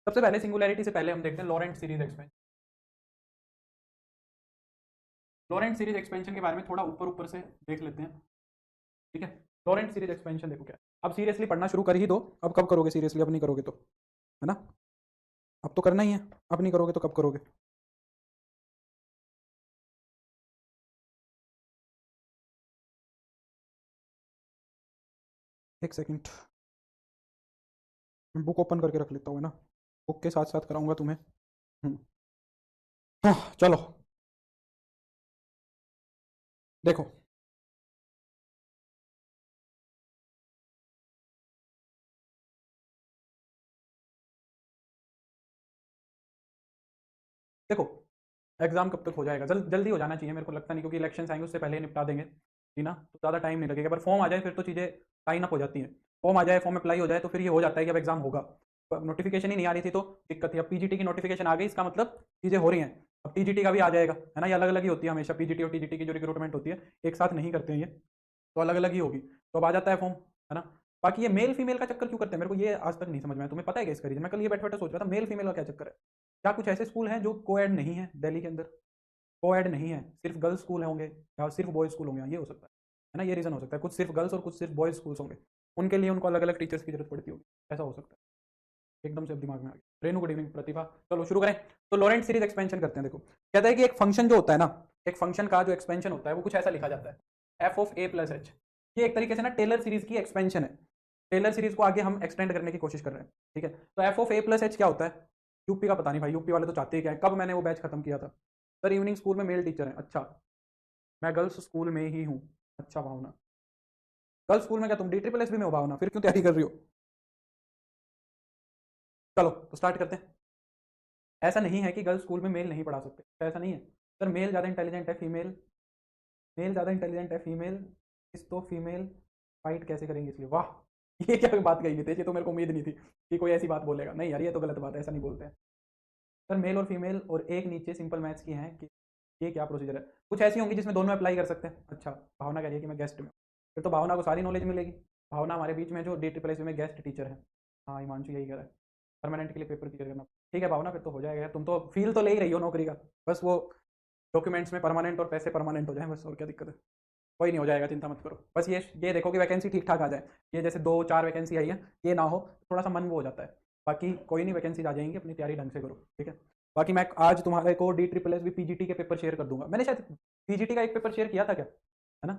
सबसे पहले सिंगुलैरिटी से पहले हम देखते हैं Laurent series expansion. Laurent series expansion के बारे में थोड़ा ऊपर ऊपर से देख लेते हैं, ठीक है। लॉरेंट सीरीज एक्सपेंशन देखो क्या है। अब सीरियसली पढ़ना शुरू कर ही दो। अब कब करोगे सीरियसली? अब नहीं करोगे तो, है ना। अब तो करना ही है, अब नहीं करोगे तो कब करोगे? एक सेकंड, मैं बुक ओपन करके रख लेता हूँ, है ना। बुक के साथ साथ कराऊंगा तुम्हें। हाँ, चलो देखो। देखो, एग्जाम कब तक हो जाएगा? जल्दी हो जाना चाहिए मेरे को लगता नहीं, क्योंकि इलेक्शन आएंगे उससे पहले ही निपटा देंगे, ठीक ना। तो ज़्यादा टाइम नहीं लगेगा, पर फॉर्म आ जाए फिर तो चीज़ें टाइम अप हो जाती हैं। फॉर्म आ जाए, फॉर्म अप्लाई हो जाए, तो फिर ये हो जाता है कि अब एग्जाम होगा। नोटिफिकेशन ही नहीं आ रही थी तो दिक्कत थी। अब पीजीटी की नोटिफिकेशन आ गई, इसका मतलब चीज़ें हो रही हैं। अब टीजीटी का भी आ जाएगा, है ना। ये अलग अलग ही होती है हमेशा, पीजीटी और टीजीटी की जो रिक्रूटमेंट होती है एक साथ नहीं करते हैं ये, तो अलग अलग ही होगी। तो अब आ जाता है फॉर्म, है ना। बाकी ये मेल फीमेल का चक्कर क्यों करते हैं, मेरे को ये आज तक नहीं समझ में आया। तुम्हें पता है क्या इसका रीजन? मैं कल ये बैठे बैठे सोच रहा था, मेल फीमेल का क्या चक्कर है। क्या कुछ ऐसे स्कूल हैं जो कोएड नहीं है दिल्ली के अंदर? कोएड नहीं है, सिर्फ गर्ल्स स्कूल होंगे या सिर्फ बॉयज स्कूल होंगे, ये हो सकता है ना। ये रीज़न हो सकता है, कुछ सिर्फ गर्ल्स और कुछ सिर्फ बॉयज स्कूल्स होंगे, उनके लिए उनको अलग अलग टीचर्स की जरूरत पड़ती होगी, ऐसा हो सकता है। एकदम से अब दिमाग में आ गया। Renu, good evening. प्रतिभा, चलो शुरू करें। तो लॉरेंट सीरीज एक्सपेंशन करते हैं। देखो, कहता है कि एक फंक्शन जो होता है ना, एक फंक्शन का जो एक्सपेंशन होता है वो कुछ ऐसा लिखा जाता है, F of A plus H. ये एक तरीके से ना टेलर सीरीज की एक्सपेंशन है। टेलर सीरीज को आगे हम एक्सटेंड करने की कोशिश कर रहे हैं, ठीक है। तो F of A plus H क्या होता है? यूपी का पता नहीं भाई, यूपी वाले तो चाहते ही क्या है। कब मैंने वो बैच खत्म किया था? सर इवनिंग स्कूल में मेल टीचर है। अच्छा, मैं गर्ल्स स्कूल में ही हूँ। अच्छा भावना, गर्ल्स स्कूल में क्या तुम डी ट्रिपल एस भी में हो भावना? फिर क्यों तैयारी कर रही हो? चलो तो स्टार्ट करते हैं। ऐसा नहीं है कि गर्ल्स स्कूल में मेल नहीं पढ़ा सकते, तो ऐसा नहीं है। सर मेल ज़्यादा इंटेलिजेंट है, फीमेल, मेल ज़्यादा इंटेलिजेंट है, फीमेल इस तो फीमेल फाइट कैसे करेंगे इसलिए। वाह, ये क्या बात कही थी, ये तो मेरे को उम्मीद नहीं थी कि कोई ऐसी बात बोलेगा। नहीं यार, ये तो गलत बात है, ऐसा नहीं बोलते हैं। सर मेल और फीमेल और एक नीचे सिंपल मैथ्स की हैं कि ये क्या प्रोसीजर है? कुछ ऐसी होंगी जिसमें दोनों अप्लाई कर सकते हैं। अच्छा, भावना कह रही है कि मैं गेस्ट में, फिर तो भावना को सारी नॉलेज मिलेगी। भावना हमारे बीच में जो डी ट्रिपल एस में गेस्ट टीचर है। हाँ, हिमांशु यही कह रहा है, परमानेंट के लिए पेपर क्लियर करना। ठीक है भावना, फिर तो हो जाएगा। तुम तो फील तो ले ही रही हो नौकरी का, बस वो डॉक्यूमेंट्स में परमानेंट और पैसे परमानेंट हो जाए बस, और क्या दिक्कत है। कोई नहीं, हो जाएगा, चिंता मत करो। बस ये देखो कि वैकेंसी ठीक ठाक आ जाए। ये जैसे 2-4 वैकेंसी आई है, ये ना हो, थोड़ा सा मन वो हो जाता है। बाकी कोई नहीं, वैकेंसी आ जाएंगी, अपनी तैयारी ढंग से करो, ठीक है। बाकी मैं आज तुम्हारे को डी ट्रिपल एस भी पीजीटी के पेपर शेयर कर दूंगा। मैंने शायद पीजीटी का एक पेपर शेयर किया था क्या, है ना।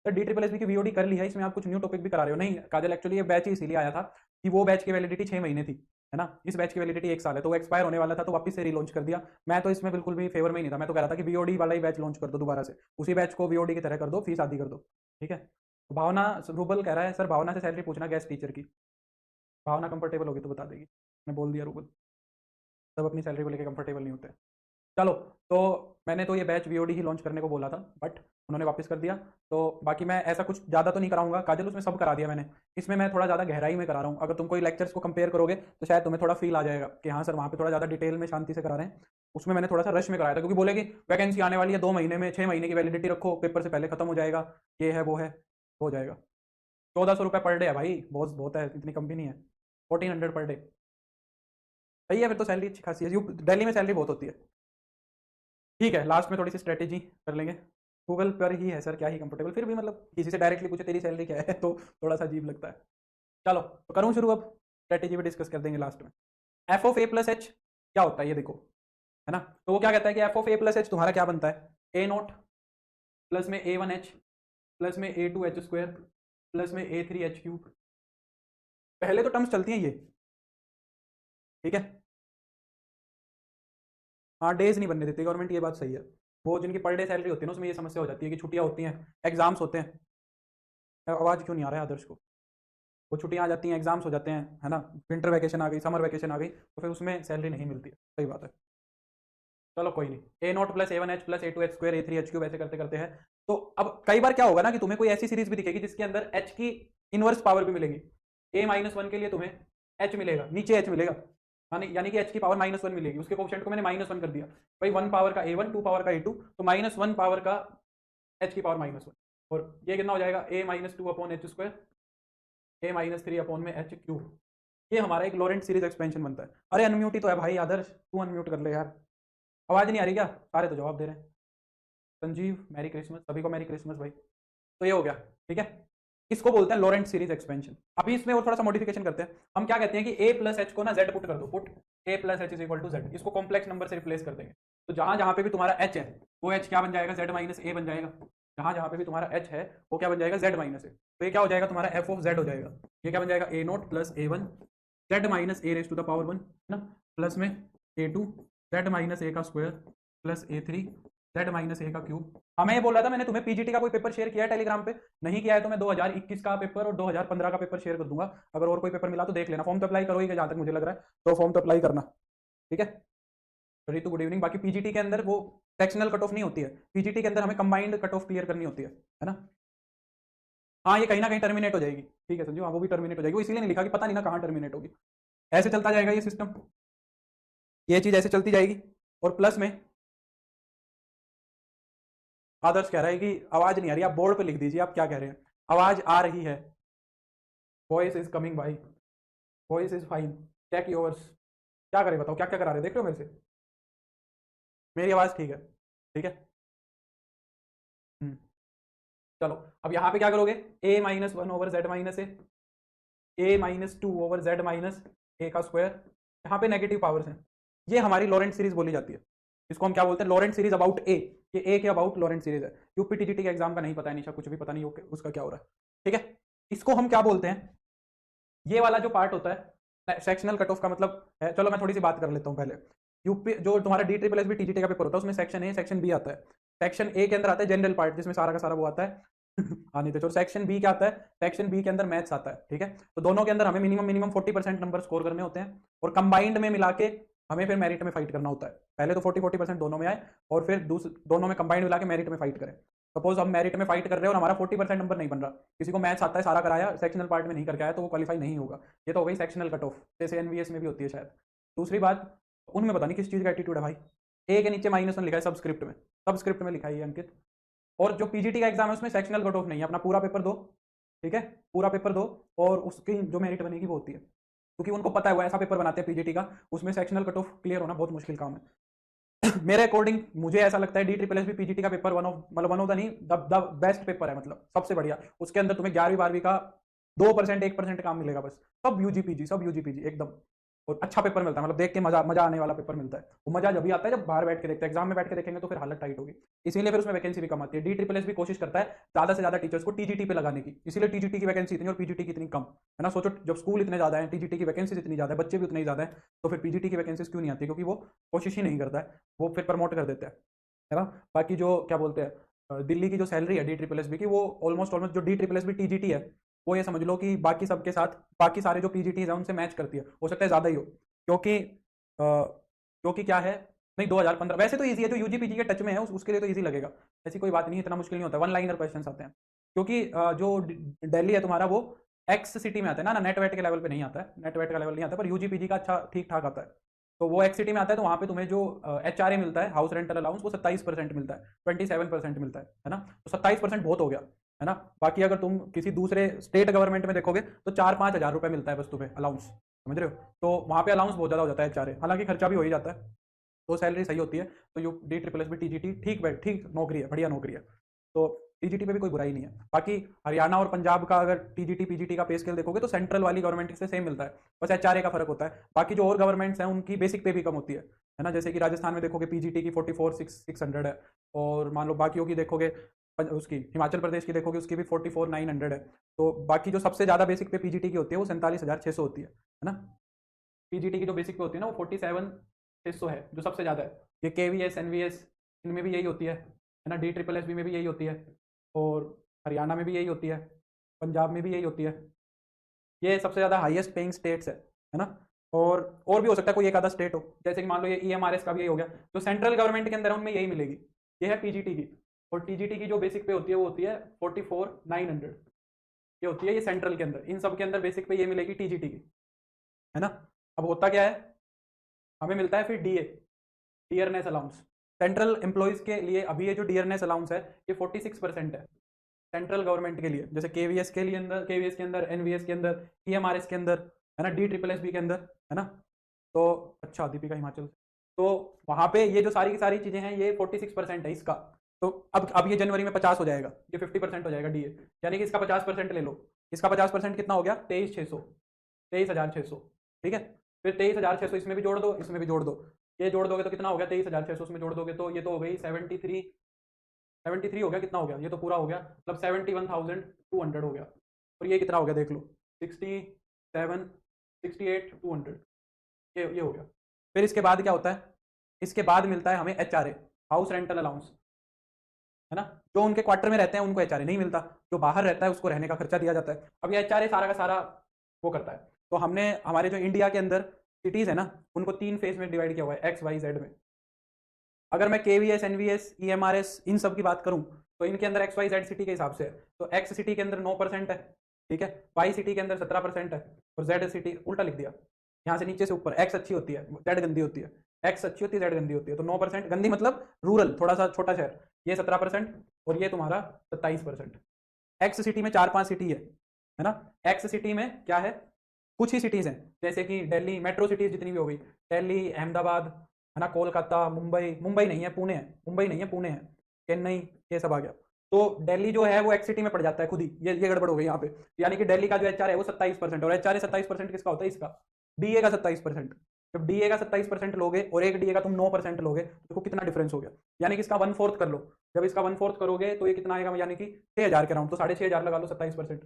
सर डी ट्रिपल एस की वीओडी कर ली है, इसमें आप कुछ न्यू टॉपिक भी करा रहे हो? नहीं काजल, एक्चुअली ये बैच ही इसीलिए आया था कि वो बैच की वैलिडिटी 6 महीने थी, है ना। इस बैच की वैलिडिटी 1 साल है, तो वो एक्सपायर होने वाला था, तो वापस से रीलॉन्च कर दिया। मैं तो इसमें बिल्कुल भी फेवर में ही नहीं था। मैं तो कह रहा था कि बीओडी वाला ही बैच लॉन्च कर दो दोबारा से, उसी बैच को बीओडी की तरह कर दो, फीस आधी कर दो, ठीक है। तो भावना, रूबल कह रहा है सर भावना से सैलरी पूछना गेस्ट टीचर की। भावना कंफर्टेबल होगी तो बता देगी, मैं बोल दिया रूबल। सब अपनी सैलरी को लेकर कंफर्टेबल नहीं होते। चलो, तो मैंने तो ये बैच वीओडी ही लॉन्च करने को बोला था, बट उन्होंने वापस कर दिया। तो बाकी मैं ऐसा कुछ ज़्यादा तो नहीं कराऊंगा काजल, उसमें सब करा दिया मैंने। इसमें मैं थोड़ा ज़्यादा गहराई में करा रहा हूँ। अगर तुम कोई लेक्चर्स को कंपेयर करोगे तो शायद तुम्हें थोड़ा फील आ जाएगा कि हाँ सर, वहाँ पे थोड़ा ज़्यादा डिटेल में शांति से करा रहे हैं। उसमें मैंने थोड़ा सा रश में कराया था, क्योंकि बोले कि वैकेंसी आने वाली है 2 महीने में, 6 महीने की वैलिडिटी रखो, पेपर से पहले खत्म हो जाएगा, ये है वो है, हो जाएगा। 1400 रुपये पर डे है भाई, बहुत बहुत है, इतनी कम भी नहीं है। 1400 पर डे सही है, फिर तो सैलरी अच्छी खासी है। दिल्ली में सैलरी बहुत होती है। ठीक है, लास्ट में थोड़ी सी स्ट्रेटेजी कर लेंगे। गूगल पर ही है सर, क्या ही कंफर्टेबल, फिर भी मतलब किसी से डायरेक्टली पूछे तेरी सैलरी क्या है तो थोड़ा सा अजीब लगता है। चलो तो करूँ शुरू अब, स्ट्रेटेजी भी डिस्कस कर देंगे लास्ट में। F of A plus H क्या होता है ये देखो, है ना। तो वो क्या कहता है कि F of A plus H तुम्हारा क्या बनता है? ए नोट प्लस में ए वन एच प्लस में ए टू एच स्क्वायर प्लस में ए थ्री एच क्यूब। पहले तो टर्म्स चलती हैं ये, ठीक है। हाँ, डेज नहीं बनने देती गवर्नमेंट, ये बात सही है। वो जिनकी पर डे सैलरी होती है ना, उसमें ये समस्या हो जाती है कि छुट्टियाँ होती हैं, एग्जाम्स होते हैं। आवाज़ क्यों नहीं आ रहा है आदर्श को? वो छुट्टियाँ आ जाती हैं, एग्जाम्स हो जाते हैं, है ना। विंटर वैकेशन आ गई, समर वैकेशन आ गई, तो फिर उसमें सैलरी नहीं मिलती है, सही बात है। चलो कोई नहीं, A naught plus A one H plus A two H square A three H cube, ऐसे करते करते है। तो अब कई बार क्या होगा ना कि तुम्हें कोई ऐसी सीरीज भी दिखेगी जिसके अंदर एच की इनवर्स पावर भी मिलेगी। A-1 के लिए तुम्हें एच मिलेगा, नीचे एच मिलेगा, यानी कि एच की पावर -1 मिलेगी। उसके कोफिशिएंट को मैंने -1 कर दिया भाई। 1 पावर का A1, 2 पावर का A2, तो -1 पावर का एच की पावर -1, और ये कितना हो जाएगा? A-2 upon H square, A-3 upon में एच क्यूब। ये हमारा एक लॉरेंट सीरीज एक्सपेंशन बनता है। अरे अनम्यूट ही तो है भाई आदर्श, तू अनम्यूट कर ले यार, आवाज़ नहीं आ रही क्या? सारे तो जवाब दे रहे हैं। संजीव मैरी क्रिसमस, सभी को मैरी क्रिसमस भाई। तो ये हो गया, ठीक है। इसको बोलते हैं लॉरेंट सीरीज एक्सपेंशन। अभी इसमें और थोड़ा सा मॉडिफिकेशन करते हैं। हम क्या कहते हैं कि a प्लस एच को ना z पुट कर दो, put a plus h is equal to z, इसको कॉम्प्लेक्स नंबर से रिप्लेस कर देंगे। तो जहां जहां पे भी तुम्हारा h है वो h क्या बन जाएगा, z माइनस a बन जाएगा। जहां जहां पे भी तुम्हारा h है वो क्या बन जाएगा, z माइनस a। तो ये क्या हो जाएगा तुम्हारा f ऑफ z हो जाएगा। ये क्या बन जाएगा, a naught plus a one z minus a raise to the power one, है ना, प्लस में a two z minus a का square plus a three z minus a का क्यूब। हाँ मैं ये बोल रहा था, मैंने तुम्हें पीजीटी का कोई पेपर शेयर किया है टेलीग्राम पे? नहीं किया है तो मैं 2021 का पेपर और 2015 का पेपर शेयर कर दूंगा। अगर और कोई पेपर मिला तो देख लेना। फॉर्म तो अप्लाई करोगे जहां तक मुझे लग रहा है, तो फॉर्म तो अप्लाई करना, ठीक है। Ritu good evening. बाकी पीजीटी के अंदर वो सेक्शनल कट ऑफ नहीं होती है, पीजीटी के अंदर हमें कंबाइंड कट ऑफ क्लियर करनी होती है ना। हाँ ये कहीं ना कहीं टर्मिनेट हो जाएगी, ठीक है संजू, हाँ वो भी टर्मिनेट हो जाएगी। वो इसीलिए नहीं लिखा कि पता नहीं ना कहाँ टर्मिनेट होगी। ऐसे चलता जाएगा ये सिस्टम, ये चीज ऐसे चलती जाएगी। और प्लस में आदर्श कह रहा है कि आवाज नहीं आ रही, आप बोर्ड पे लिख दीजिए आप क्या कह रहे हैं। आवाज आ रही है, वॉइस इज कमिंग भाई, voice is fine, check yours. क्या करें बताओ, क्या क्या करा रहे, देख रहे हो मेरे से? मेरी आवाज ठीक है, ठीक है। हम्म, चलो अब यहाँ पे क्या करोगे, a minus one over Z minus A minus two over Z minus A का स्क्वायर। यहाँ पे नेगेटिव पावर्स हैं, ये हमारी लॉरेंट सीरीज बोली जाती है। इसको हम क्या बोलते हैं, लॉरेंट सीरीज अबाउट ए। ये ए के अबाउट लॉरेंट सीरीज है। यूपीटीजीटी के एग्जाम का नहीं पता है निशा, कुछ भी पता नहीं उसका क्या हो रहा है, ठीक है। इसको हम क्या बोलते हैं, ये वाला जो पार्ट होता है सेक्शनल कट ऑफ का मतलब है। चलो मैं थोड़ी सी बात कर लेता हूँ पहले। यूपी जो तुम्हारा D triple S B TGT का पेपर होता है उसमें सेक्शन ए सेक्शन बी आता है। सेक्शन ए के अंदर आता है जनरल पार्ट जिसमें सारा का सारा वो आता है नहीं तो सेक्शन बी क्या आता है, सेक्शन बी के अंदर मैथ्स आता है, ठीक है। तो दोनों के अंदर हमें मिनिमम 40% नंबर स्कोर करने होते हैं और कंबाइंड में मिला के हमें फिर मेरिट में फाइट करना होता है। पहले तो 40% दोनों में आए और फिर दोनों में कंबाइंड मिला के मेरिट में फाइट करें। सपोज हम मेरिट में फाइट कर रहे हैं और हमारा 40% नंबर नहीं बन रहा, किसी को मैथ्स आता है सारा कराया, सेक्शनल पार्ट में नहीं करके आया, तो वो क्वालिफाई नहीं होगा। ये तो हो गई सेक्शनल कट ऑफ, जैसे एनवीएस में भी होती है शायद। दूसरी बात, उनमें पता नहीं किस चीज़ का एटीट्यूड है भाई। ए के नीचे -1 लिखा है सबस्क्रिप्ट में लिखा है ये अंकित। और जो पीजीटी का एग्जाम है उसमें सेक्शनल कट ऑफ नहीं है, अपना पूरा पेपर दो, ठीक है, पूरा पेपर दो और उसकी जो मेरिट बनेगी वो होती है। क्योंकि उनको पता है वो ऐसा पेपर बनाते हैं पीजीटी का, उसमें सेक्शनल कट ऑफ क्लियर होना बहुत मुश्किल काम है मेरे अकॉर्डिंग मुझे ऐसा लगता है डी ट्रिपल एस भी पीजीटी का पेपर वन ऑफ द नहीं द बेस्ट पेपर है, मतलब सबसे बढ़िया। उसके अंदर तुम्हें 11वीं 12वीं का 2% 1% काम मिलेगा बस, सब यूजीपीजी एकदम। और अच्छा पेपर मिलता है, मतलब देख के मजा मजा आने वाला पेपर मिलता है। वो मजा जब भी आता है जब बाहर बैठ के देखते हैं, एग्जाम में बैठ के देखेंगे तो फिर हालत टाइट होगी। इसीलिए फिर उसमें वैकेंसी भी कम आती है। डी ट्रिपल एस भी कोशिश करता है ज्यादा से ज्यादा टीचर्स को टीजीटी पे लगाने की, इसीलिए टीजीटी की वैकेंसी इतनी और पीजीटी की इतनी कम है ना। सोचो जब स्कूल इतने ज्यादा है, टीजीटी की वैकेंसी इतनी ज्यादा है, बच्चे भी उतने ही ज्यादा है, तो फिर पीजीटी की वैकेंसीज क्यों नहीं आती? क्योंकि वो कोशिश ही नहीं करता है, वो फिर प्रमोट कर देता है ना। बाकी जो क्या बोलते हैं दिल्ली की जो सैलरी है डी ट्रिपल एस बी की, वो ऑलमोस्ट जो D triple S B TGT है वो ये समझ लो कि बाकी सबके साथ बाकी सारे जो पीजीटी है उनसे मैच करती है। हो सकता है ज़्यादा ही हो, क्योंकि क्या है, नहीं 2015 वैसे तो ईजी है, जो यूजी पीजी के टच में है उसके लिए तो ईजी लगेगा, ऐसी कोई बात नहीं, इतना मुश्किल नहीं होता। वन लाइनर क्वेश्चन आते हैं, क्योंकि जो दिल्ली है तुम्हारा वो एक्स सिटी में आता है ना, नेट वेट के लेवल पे नहीं आता है, नेट वेट का लेवल नहीं आता, पर यूजी पीजी का अच्छा ठीक ठाक आता है। तो वो एक्स सिटी में आता है, तो वहाँ पे तुम्हें जो एच मिलता है, हाउस रेंटल अलाउंस, वो 27% मिलता है, 27% मिलता है ना। तो 27% बहुत हो गया है ना। बाकी अगर तुम किसी दूसरे स्टेट गवर्नमेंट में देखोगे तो 4-5 हज़ार रुपये मिलता है बस तुम्हें अलाउंस, समझ रहे हो। तो वहाँ पे अलाउंस बहुत ज़्यादा हो जाता है एच हालांकि खर्चा भी हो ही जाता है, तो सैलरी सही होती है। तो यू D triple S B TGT ठीक नौकरी है, बढ़िया नौकरी है। तो टीजीटी पे भी कोई बुराई नहीं है। बाकी हरियाणा और पंजाब का अगर टीजीटी पीजीटी का पे स्केल देखोगे तो सेंट्रल वाली गवर्नमेंट से सेम मिलता है, बस एचआरए का फर्क होता है। बाकी जो और गवर्नमेंट्स हैं उनकी बेसिक पे भी कम होती है ना। जैसे कि राजस्थान में देखोगे पीजीटी की 44,600 है, और मान लो बाकियों की देखोगे उसकी हिमाचल प्रदेश की देखोगे उसकी भी 44,900 है। तो बाकी जो सबसे ज़्यादा बेसिक पे पीजीटी की होती है वो 47,600 होती है ना। पीजीटी की जो बेसिक पे होती है ना वो 47,600 है, जो सबसे ज़्यादा है। ये केवीएस एनवीएस इनमें भी यही होती है ना, डी ट्रिपल एस बी में भी यही होती है, और हरियाणा में भी यही होती है, पंजाब में भी यही होती है। ये सबसे ज़्यादा हाईएस्ट पेइंग स्टेट्स है ना। और भी हो सकता है कोई एक आधा स्टेट हो, जैसे कि मान लो ये ईएमआरएस का भी यही हो गया, जो सेंट्रल गवर्नमेंट के अंदर है उनमें यही मिलेगी। ये है पीजीटी की, और टीजीटी की जो बेसिक पे होती है वो होती है 44,900, ये होती है ये सेंट्रल के अंदर। इन सब के अंदर बेसिक पे ये मिलेगी टीजीटी की, है ना। अब होता क्या है, हमें मिलता है फिर DA, dearness allowance. Central employees के लिए अभी ये जो डियरनेस अलाउंस है ये 46% है सेंट्रल गवर्नमेंट के लिए। जैसे केवीएस के लिए अंदर, केवीएस के अंदर, एनवीएस के अंदर, ईएमआरएस के अंदर, है ना, DSSB के अंदर, है ना। तो अच्छा, दीपिका हिमाचल से, तो वहाँ पे ये जो सारी की सारी चीज़ें हैं ये 46% है इसका। तो अब ये जनवरी में 50 हो जाएगा, ये 50% हो जाएगा DA, यानी कि इसका 50% ले लो। इसका 50% कितना हो गया, 23,600, 23,600, ठीक है। फिर 23,600 इसमें भी जोड़ दो, इसमें भी जोड़ दो, ये जोड़ दोगे तो कितना हो गया, 23,600 उसमें जोड़ दोगे तो ये तो हो गई 73 हो गया, कितना हो गया, ये तो पूरा हो गया, मतलब 71,200 हो गया। और ये कितना हो गया देख लो, 67, 68,200, ये हो गया। फिर इसके बाद क्या होता है, इसके बाद मिलता है हमें HRA, हाउस रेंटल अलाउंस, है ना। जो उनके क्वार्टर में रहते हैं उनको HRA नहीं मिलता, जो बाहर रहता है उसको रहने का खर्चा दिया जाता है। अब ये HRA सारा का सारा वो करता है। तो हमने हमारे जो इंडिया के अंदर सिटीज़ है ना, उनको 3 फेज में डिवाइड किया हुआ है, XYZ में। अगर मैं KVS, NVS, EMRS इन सब की बात करूं तो इनके अंदर XYZ सिटी के हिसाब से है। तो X सिटी के अंदर 9% है, ठीक है, Y सिटी के अंदर 17% है, और Z सिटी उल्टा लिख दिया, यहाँ से नीचे से ऊपर। X अच्छी होती है, Z गंदी होती है, X अच्छी होती है, Z गंदी होती है। तो 9% गंदी मतलब रूरल, थोड़ा सा छोटा शहर, ये 17%, और ये तुम्हारा 27%। X सिटी में 4-5 सिटी है ना। X सिटी में क्या है, कुछ ही सिटीज़ हैं, जैसे कि दिल्ली, मेट्रो सिटीज़ जितनी भी हो गई, दिल्ली, अहमदाबाद, है ना, कोलकाता, मुंबई, मुंबई नहीं है पुणे है, मुंबई नहीं है पुणे है, चेन्नई, ये सब आ गया। तो दिल्ली जो है वो X सिटी में पड़ जाता है खुद ही, ये गड़बड़ हो गई यहाँ पे। यानी कि दिल्ली का जो HR है वो 27%, और HRA 27% किसका होता है, इसका, DA का 27%। जब DA का 27% लोगे और एक DA का तुम 9% लोगे, देखो कितना डिफरेंस हो गया। यानी कि इसका 1/4 कर लो, जब इसका 1/4 करोगे तो ये कितना आएगा, यानी कि 6,000 के राउंड, तो 6,500 लगा लो 27%,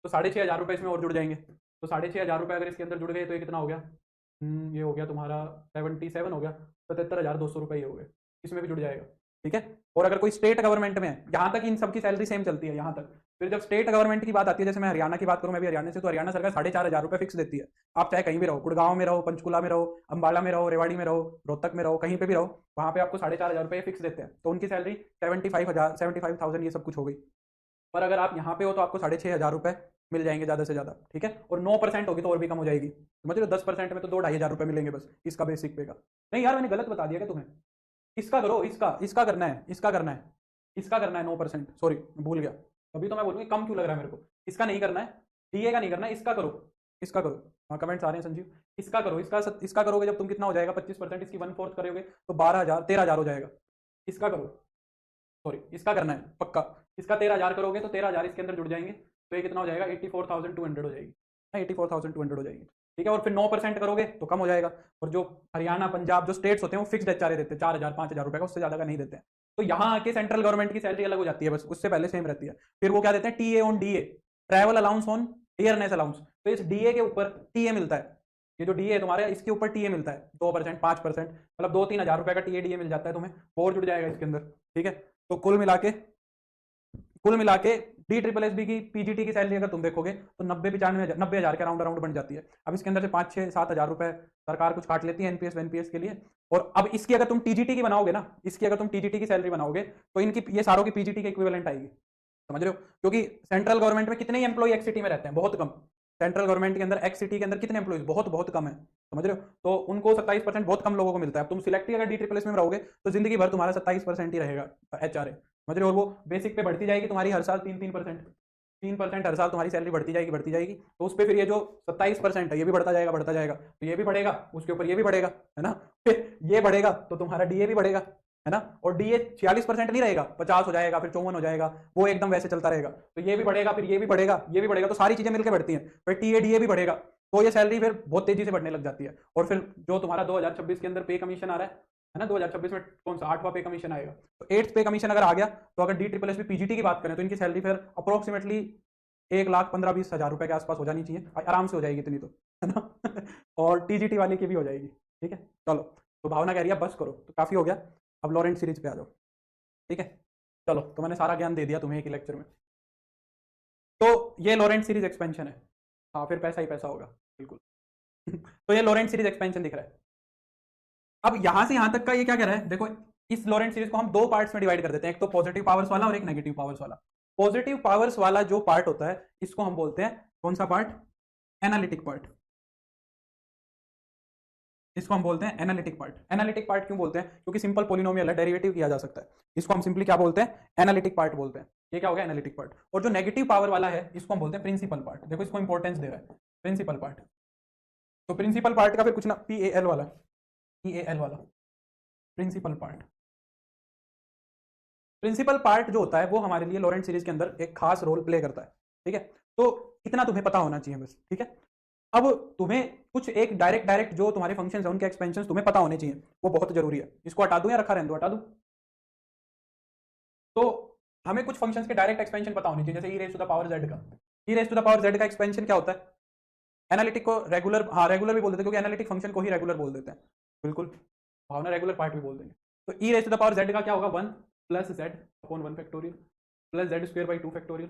तो 6,500 रुपये इसमें और जुड़ जाएंगे। तो 6,500 रुपये अगर इसके अंदर जुड़ गए तो ये कितना हो गया, ये हो गया तुम्हारा 77 हो गया, 77,200 रुपये ये हो गए, इसमें भी जुड़ जाएगा, ठीक है। और अगर कोई स्टेट गवर्नमेंट में है, यहाँ तक इन सबकी सैलरी सेम चलती है यहाँ तक। फिर जब स्टेट गवर्नमेंट की बात आती है, जैसे मैं हरियाणा की बात करूँ, मैं भी हरियाणा से, तो हरियाणा सरकार 4,500 रुपये फिक्स देती है। आप चाहे कहीं भी रहो, गुड़गांव में रहो, पंचकुला में रहो, अम्बाला में रहो, रेवाड़ी में रहो, रोहतक में रहो, कहीं पे भी रहो, वहाँ पे आपको 4,500 रुपये फिक्स देते हैं। तो उनकी सैलरी 75,000 ये सब कुछ हो गई। पर अगर आप यहाँ पे हो तो आपको 6,500 रुपये मिल जाएंगे ज़्यादा से ज़्यादा, ठीक है। और 9% होगी तो और भी कम हो जाएगी, समझ रहे हो। 10% में तो 2-2,500 रुपये मिलेंगे बस इसका बेसिक पे का। नहीं यार, मैंने गलत बता दिया क्या तुम्हें, इसका करो, इसका करना है, इसका करना है, इसका करना है 9%, सॉरी भूल गया। अभी तो मैं बोलूँगी कम क्यों लग रहा है मेरे को, इसका नहीं करना है, DA का नहीं करना है, इसका करो, इसका करो। हाँ, कमेंट्स आ रहे हैं संजीव, इसका करो, इसका करोगे जब तुम, कितना हो जाएगा, 25%, इसकी 1/4 करोगे तो 12,000, 13,000 हो जाएगा। इसका करो, सॉरी इसका करना है पक्का, इसका 13,000 करोगे तो 13,000 इसके अंदर जुड़ जाएंगे, तो ये कितना हो जाएगा, 84,200 हो जाएगी, 84,200 हो जाएगी, ठीक है। और फिर 9% करोगे तो कम हो जाएगा। और जो हरियाणा, पंजाब जो स्टेट्स होते हैं वो फिक्स्ड HRA देते हैं, 4,000 5,000 रुपये का, उससे ज़्यादा का नहीं देते हैं। तो यहाँ आके सेंट्रल गवर्नमेंट की सैलरी अलग हो जाती है, बस उससे पहले सेम रहती है। फिर वो क्या देते हैं, TA on DA, travel allowance on dearness allowance. तो इस DA के ऊपर TA मिलता है, ये जो DA है तुम्हारे, इसके ऊपर TA मिलता है 2%, 5%, मतलब 2-3 हज़ार रुपये का DA मिल जाता है तुम्हें, और जुड़ जाएगा इसके अंदर, ठीक है। तो कुल मिला के DSSB की PGT की सैलरी अगर तुम देखोगे तो 90-95 हज़ार के राउंड अराउंड बन जाती है। अब इसके अंदर से 5-6-7 हज़ार रुपए सरकार कुछ काट लेती है NPS के लिए। और अब इसकी अगर तुम TGT की बनाओगे ना, इसकी अगर तुम TGT की सैलरी बनाओगे तो इनकी ये सारों की PGT के इक्विवेलेंट आएगी, समझ रहे हो। क्योंकि सेंट्रल गवर्नमेंट में कितने ही एम्प्लॉय X सिटी में रहते हैं, बहुत कम। सेंट्रल गवर्नमेंट के अंदर X सिटी के अंदर कितने एम्प्लॉयज, बहुत बहुत कम है, समझ रहे हो। तो उनको 27% बहुत कम लोगों को मिलता है। अब तुम सिलेक्ट ही अगर DSSS में रहोगे तो जिंदगी भर तुम्हारा 27% ही रहेगा HRA, समझ रहे हो। और वो बेसिक पे बढ़ती जाएगी तुम्हारी हर साल 3-3%, 3% हर साल तुम्हारी सैलरी बढ़ती जाएगी। तो उस पर फिर ये जो 27% है ये भी बढ़ता जाएगा, तो ये भी बढ़ेगा, उसके ऊपर ये भी बढ़ेगा, है ना। फिर ये बढ़ेगा तो तुम्हारा DA भी बढ़ेगा, है ना। और DA 46% नहीं रहेगा, 50 हो जाएगा, फिर 54 हो जाएगा, वो एकदम वैसे चलता रहेगा। तो ये भी बढ़ेगा, फिर ये भी बढ़ेगा, ये भी बढ़ेगा, तो सारी चीजें मिलकर बढ़ती हैं। फिर TA DA भी बढ़ेगा, तो ये सैलरी फिर बहुत तेजी से बढ़ने लग जाती है। और फिर जो तुम्हारा 2026 के अंदर पे कमीशन आ रहा है ना, 2026 में कौन सा 8वां पे कमीशन आएगा, तो 8th पे कमीशन अगर आ गया तो अगर DSSB PGT की बात करें तो इनकी सैलरी फिर अप्रोक्सीमेटली 1,15,20,000 रुपए के आसपास हो जानी चाहिए, आराम से हो जाएगी इतनी तो, है ना। और TGT वाले की भी हो जाएगी, ठीक है। चलो, तो भावना कह रही है बस करो, तो काफी हो गया, अब लॉरेंट सीरीज पे आ जाओ, ठीक है। चलो, तो मैंने सारा ज्ञान दे दिया तुम्हें एक ही लेक्चर में। तो ये लॉरेंट सीरीज एक्सपेंशन है, हाँ फिर पैसा ही पैसा होगा, बिल्कुल। तो ये लॉरेंट सीरीज एक्सपेंशन दिख रहा है। अब यहां से यहां तक का ये क्या कह रहा है, देखो, इस लॉरेंट सीरीज को हम दो पार्ट्स में डिवाइड कर देते हैं, एक तो पॉजिटिव पावर्स वाला और एक नेगेटिव पावर्स वाला। पॉजिटिव पावर्स वाला जो पार्ट होता है इसको हम बोलते हैं, कौन सा पार्ट, एनालिटिक पार्ट। इसको हम बोलते हैं एनालिटिक पार्ट। एनालिटिक पार्ट क्यों बोलते हैं, क्योंकि सिंपल पोलिनोमियल है, डेरिवेटिव किया जा सकता है। इसको हम सिंपली क्या बोलते हैं, एनालिटिक पार्ट बोलते हैं। ये क्या हो गया, एनालिटिक पार्ट। और जो नेगेटिव पावर वाला है इसको हम बोलते हैं प्रिंसिपल पार्ट। देखो इसको इंपॉर्टेंस दे रहा है, प्रिंसिपल पार्ट। तो प्रिंसिपल पार्ट का फिर कुछ ना PAL वाला, PAL वाला प्रिंसिपल पार्ट। प्रिंसिपल पार्ट जो होता है वो हमारे लिए लॉरेंट सीरीज के अंदर एक खास रोल प्ले करता है, ठीक है। तो इतना तुम्हें पता होना चाहिए बस, ठीक है। अब तुम्हें कुछ एक डायरेक्ट जो तुम्हारे फंक्शंस हैं उनके एक्सपेंशन तुम्हें पता होने चाहिए, वो बहुत जरूरी है। इसको हटा दूं या रखा रहने दूं? हटा दूं। तो हमें कुछ फंक्शंस के डायरेक्ट एक्सपेंशन पता होने चाहिए, जैसे e raise to the power z का। e raise to the power z का एक्सपेंशन क्या होता है? एनालिटिक को रेगुलर, हाँ रेगुलर भी बोल देते हैं, क्योंकि एनालिटिक फंक्शन को ही रेगुलर बोल देते हैं, बिल्कुल। भावना रेगुलर पार्ट भी बोल देंगे। तो e raise to the power z का क्या होगा? 1 plus z upon 1 factorial plus z square by 2 factorial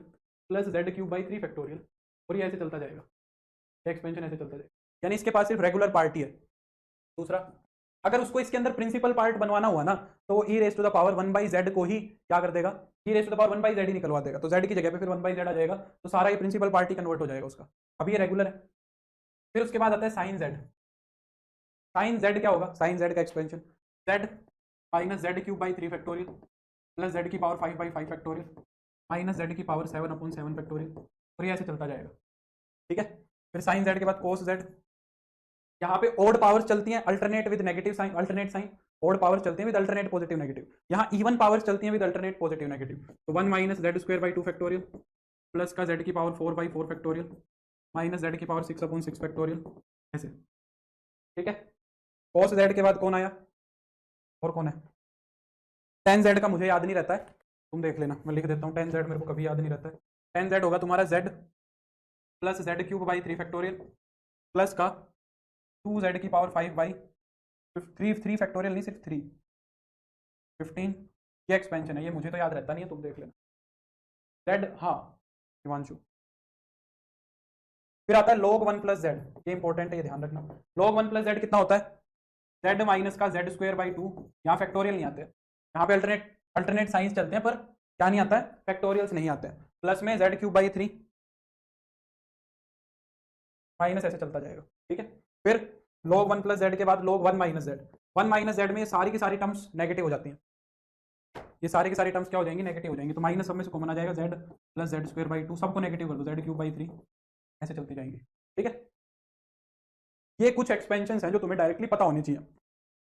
plus z cube by 3 factorial, और ये ऐसे चलता जाएगा, एक्सपेंशन ऐसे चलता जाएगा। यानी इसके पास सिर्फ रेगुलर पार्ट ही है। दूसरा, अगर उसको इसके अंदर प्रिंसिपल पार्ट बनवाना हुआ ना, तो वो e raise to the power 1 by Z को ही क्या कर देगा? e raise to the power 1 by Z ही निकलवा देगा। तो z की जगह पे फिर 1 बाई जेड आ जाएगा, तो सारा ये प्रिंसिपल पार्ट ही कन्वर्ट हो जाएगा उसका। अभी ये रेगुलर है। फिर उसके बाद आता है साइन z। साइन z क्या होगा? साइन z का expansion z minus Z cube by 3 factorial plus Z की power 5 by 5 factorial minus Z की पावर 7 अपॉन 7 फैक्टोरियल, और ये ऐसे चलता जाएगा, ठीक है। फिर साइन z के बाद कोस z। यहाँ पे ओड पावर्स चलती हैं alternate with negative sign, alternate sign. Odd powers चलती हैं विद अल्टरनेट पॉजिटिव नेगेटिव। यहाँ इवन पावर्स चलती हैं विद अल्टरनेट पॉजिटिव नेगेटिव। तो 1 minus z square by 2 factorial plus का जेड की power 4 by 4 factorial minus Z की पावर 6 अपॉन 6 फैक्टोरियल, ऐसे, ठीक है। कॉस जेड के बाद कौन आया? और कौन है? टेन जेड का मुझे याद नहीं रहता है, तुम देख लेना, मैं लिख देता हूँ। टेन जेड मेरे को कभी याद नहीं रहता है। टेन जेड होगा तुम्हारा Z plus Z cube by 3 factorial plus का 2 जेड की पावर 5 बाई 3 फैक्टोरियल, नहीं सिर्फ 3, 15। ये एक्सपेंशन है, ये मुझे तो याद रहता नहीं है, तुम देख लेना। जेड, हाँ हिमांशु। फिर आता है log 1 प्लस जेड, ये इंपॉर्टेंट है, ये ध्यान रखना। log 1 प्लस जेड कितना होता है? जेड माइनस का जेड स्क्वायर बाई 2। यहाँ फैक्टोरियल नहीं आते, यहाँ पे अल्टरनेट अल्टरनेट साइंस चलते हैं, पर क्या नहीं आता है? फैक्टोरियल्स नहीं आते हैं। प्लस में जेड क्यूब बाई 3 माइनस ऐसे चलता जाएगा, ठीक है। फिर log 1 प्लस जेड के बाद log 1 minus Z. 1 minus Z में ये सारी की सारी टर्म्स नेगेटिव हो जाती हैं, ये सारी की सारी टर्म्स क्या हो जाएंगी? नेगेटिव हो जाएंगी। तो माइनस सब में से कॉमन आ जाएगा, Z plus Z square by 2, सबको नेगेटिव कर दो, जेड क्यूब बाई 3, ऐसे चलती जाएंगी, ठीक है। ये कुछ एक्सपेंशन हैं जो तुम्हें डायरेक्टली पता होनी चाहिए,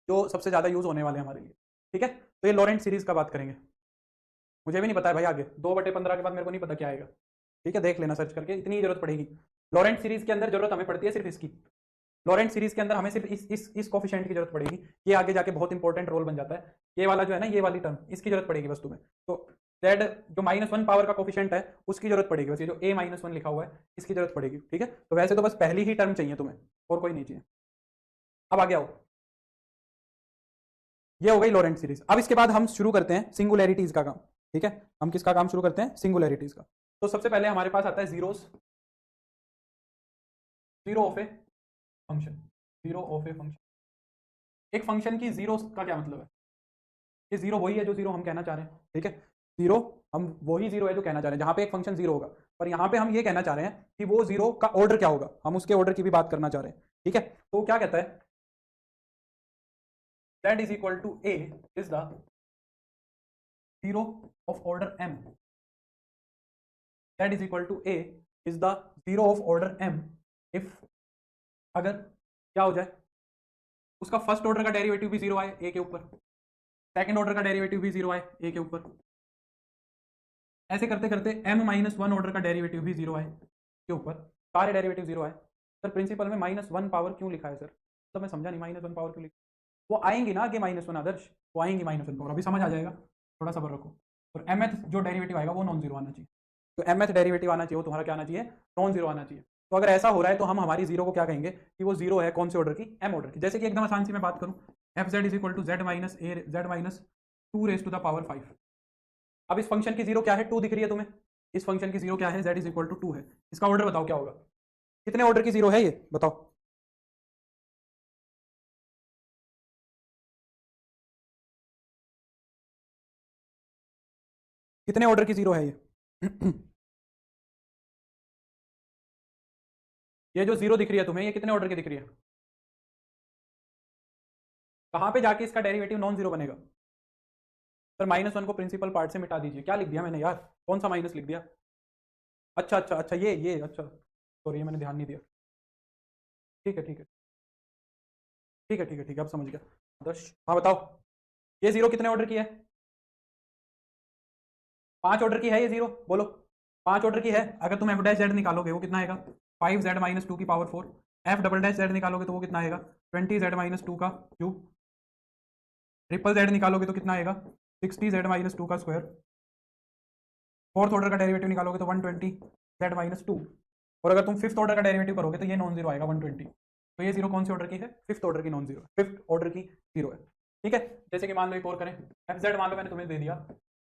जो सबसे ज़्यादा यूज़ होने वाले हैं हमारे लिए, ठीक है। तो ये लॉरेंट सीरीज़ का बात करेंगे। मुझे भी नहीं पता है भाई, आगे 2/15 के बाद मेरे को नहीं पता क्या आएगा, ठीक है। देख लेना सर्च करके, इतनी ही जरूरत पड़ेगी। लॉरेंट सीरीज़ के अंदर जरूरत हमें पड़ती है सिर्फ इसकी। लॉरेंट सीरीज़ के अंदर हमें सिर्फ इस कोफिशिएंट की जरूरत पड़ेगी। ये आगे जाके बहुत इंपॉर्टेंट रोल बन जाता है। ये वाला जो है ना, ये वाली टर्म, इसकी जरूरत पड़ेगी बस तुम्हें। तो जेड जो -1 पावर का कोफिशिएंट है उसकी जरूरत पड़ेगी बस, ये जो a-1 लिखा हुआ है इसकी जरूरत पड़ेगी, ठीक है। तो वैसे तो बस पहली ही टर्म चाहिए तुम्हें, और कोई नहीं चाहिए। अब आगे आओ, ये हो गई लॉरेंट सीरीज। अब इसके बाद हम शुरू करते हैं सिंगुलैरिटीज का काम, ठीक है। हम किसका काम शुरू करते हैं? सिंगुलैरिटीज का। तो सबसे पहले हमारे पास आता है zeros, zero of a function, zero of a function. एक फंक्शन की जीरो का क्या मतलब है? ये जीरो वही है जो जीरो हम कहना चाह रहे हैं, ठीक है। जीरो, हम वही जीरो है जो कहना चाह रहे हैं, जहां पे एक फंक्शन जीरो होगा। पर यहाँ पे हम ये कहना चाह रहे हैं कि वो जीरो का ऑर्डर क्या होगा, हम उसके ऑर्डर की भी बात करना चाह रहे हैं, ठीक है। तो क्या कहता है? z is equal to a is the zero of order m. z is equal to a is the zero of order m if, अगर क्या हो जाए? उसका फर्स्ट ऑर्डर का डेरिवेटिव भी जीरो आए a के ऊपर, सेकंड ऑर्डर का डेरिवेटिव भी जीरो आए a के ऊपर, ऐसे करते करते m-1 ऑर्डर का डेरिवेटिव भी जीरो आए के ऊपर, सारे डेरिवेटिव जीरो आए। सर प्रिंसिपल में -1 पावर क्यों लिखा है सर? तो मैं समझा नहीं, -1 पावर क्यों लिखा? वो आएंगी ना आगे -1 आदर्श, वो आएंगी -1 पावर, अभी समझ आ जाएगा, थोड़ा सब्र रखो। और mth जो डेरिवेटिव आएगा वो नॉन जीरो आना चाहिए। तो mth डेरिवेटिव आना चाहिए, वो तुम्हारा क्या आना चाहिए? नॉन जीरो आना चाहिए। तो अगर ऐसा हो रहा है तो हम हमारी जीरो को क्या कहेंगे कि वो जीरो है कौन से ऑर्डर की? m ऑर्डर की। जैसे कि एकदम आसान सी मैं बात करूं, fz is equal to z minus a z minus 2 raise to the power 5। अब इस फंक्शन की जीरो क्या है? 2 दिख रही है तुम्हें। इस फंक्शन की जीरो क्या है? z इज इक्वल टू 2 है। इसका ऑर्डर बताओ क्या होगा? कितने ऑर्डर की जीरो है ये बताओ? कितने ऑर्डर की जीरो है ये? ये जो जीरो दिख रही है तुम्हें, ये कितने ऑर्डर की दिख रही है? कहां पे जाके इसका डेरिवेटिव नॉन जीरो बनेगा? सर -1 को प्रिंसिपल पार्ट से मिटा दीजिए। क्या लिख दिया मैंने यार? कौन सा माइनस लिख दिया? अच्छा अच्छा अच्छा, ये अच्छा, सॉरी ये मैंने ध्यान नहीं दिया। ठीक है ठीक है। ठीक है ठीक है ठीक है, अब समझ गया आदर्श। हाँ बताओ, ये जीरो कितने ऑर्डर की है? 5 ऑर्डर की है ये जीरो, बोलो। 5 ऑर्डर की है। अगर तुम एफ डैश जेड निकालोगे वो कितना आएगा? 5z माइनस टू की power 4। F double dash Z निकालोगे तो वो कितना आएगा? 20z माइनस टू का क्यूब। ट्रिपल जेड निकालोगे तो कितना आएगा? 60z माइनस टू का स्क्वायर। फोर्थ ऑर्डर का डेरिवेटिव निकालोगे तो 120z माइनस टू। और अगर तुम फिफ्थ ऑर्डर का डेरिवेटिव करोगे तो ये नॉन जीरो आएगा 120। तो ये जीरो कौन सी ऑर्डर की है? फिफ्थ ऑर्डर की नॉन जीरो, फिफ्थ ऑर्डर की जीरो है। ठीक है, जैसे कि मान लो एक और करें। एफ जेड मान लो मैंने तुम्हें दे दिया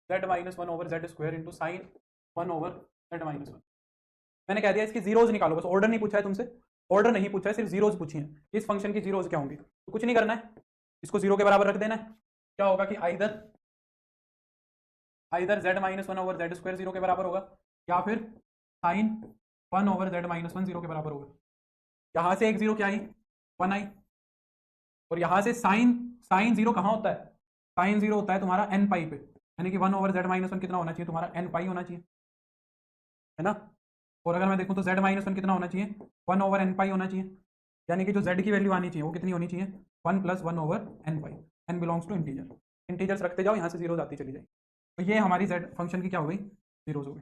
Z minus one over Z square into sine one over Z minus one. मैंने कह दिया इसकी जीरोज निकालो, बस ऑर्डर नहीं पूछा है तुमसे, ऑर्डर नहीं पूछा है, सिर्फ जीरोज पूछी हैं। इस फंक्शन की जीरोज क्या होंगी? तो कुछ नहीं करना है, इसको जीरो के बराबर रख देना है। क्या होगा कि either either Z minus one over Z square zero के बराबर होगा, या फिर sine one over Z minus one zero के बराबर होगा। यहां से एक जीरो क्या आई? वन आई। और यहां से साइन साइन जीरो कहां होता है? साइन जीरो होता है तुम्हारा एन पाई पे, यानी कि one over Z minus one कितना होना चाहिए तुम्हारा? एन पाई होना चाहिए, है ना। और अगर मैं देखूं तो जेड माइनस वन कितना होना चाहिए? वन ओवर एन पाई होना चाहिए, यानी कि जो जेड की वैल्यू आनी चाहिए वो कितनी होनी चाहिए? One plus one over n pi. N belongs to integer, integers रखते जाओ, यहाँ से जीरो आती चली जाएगी। तो ये हमारी जेड फंक्शन की क्या हो गई? जीरोज हो गई।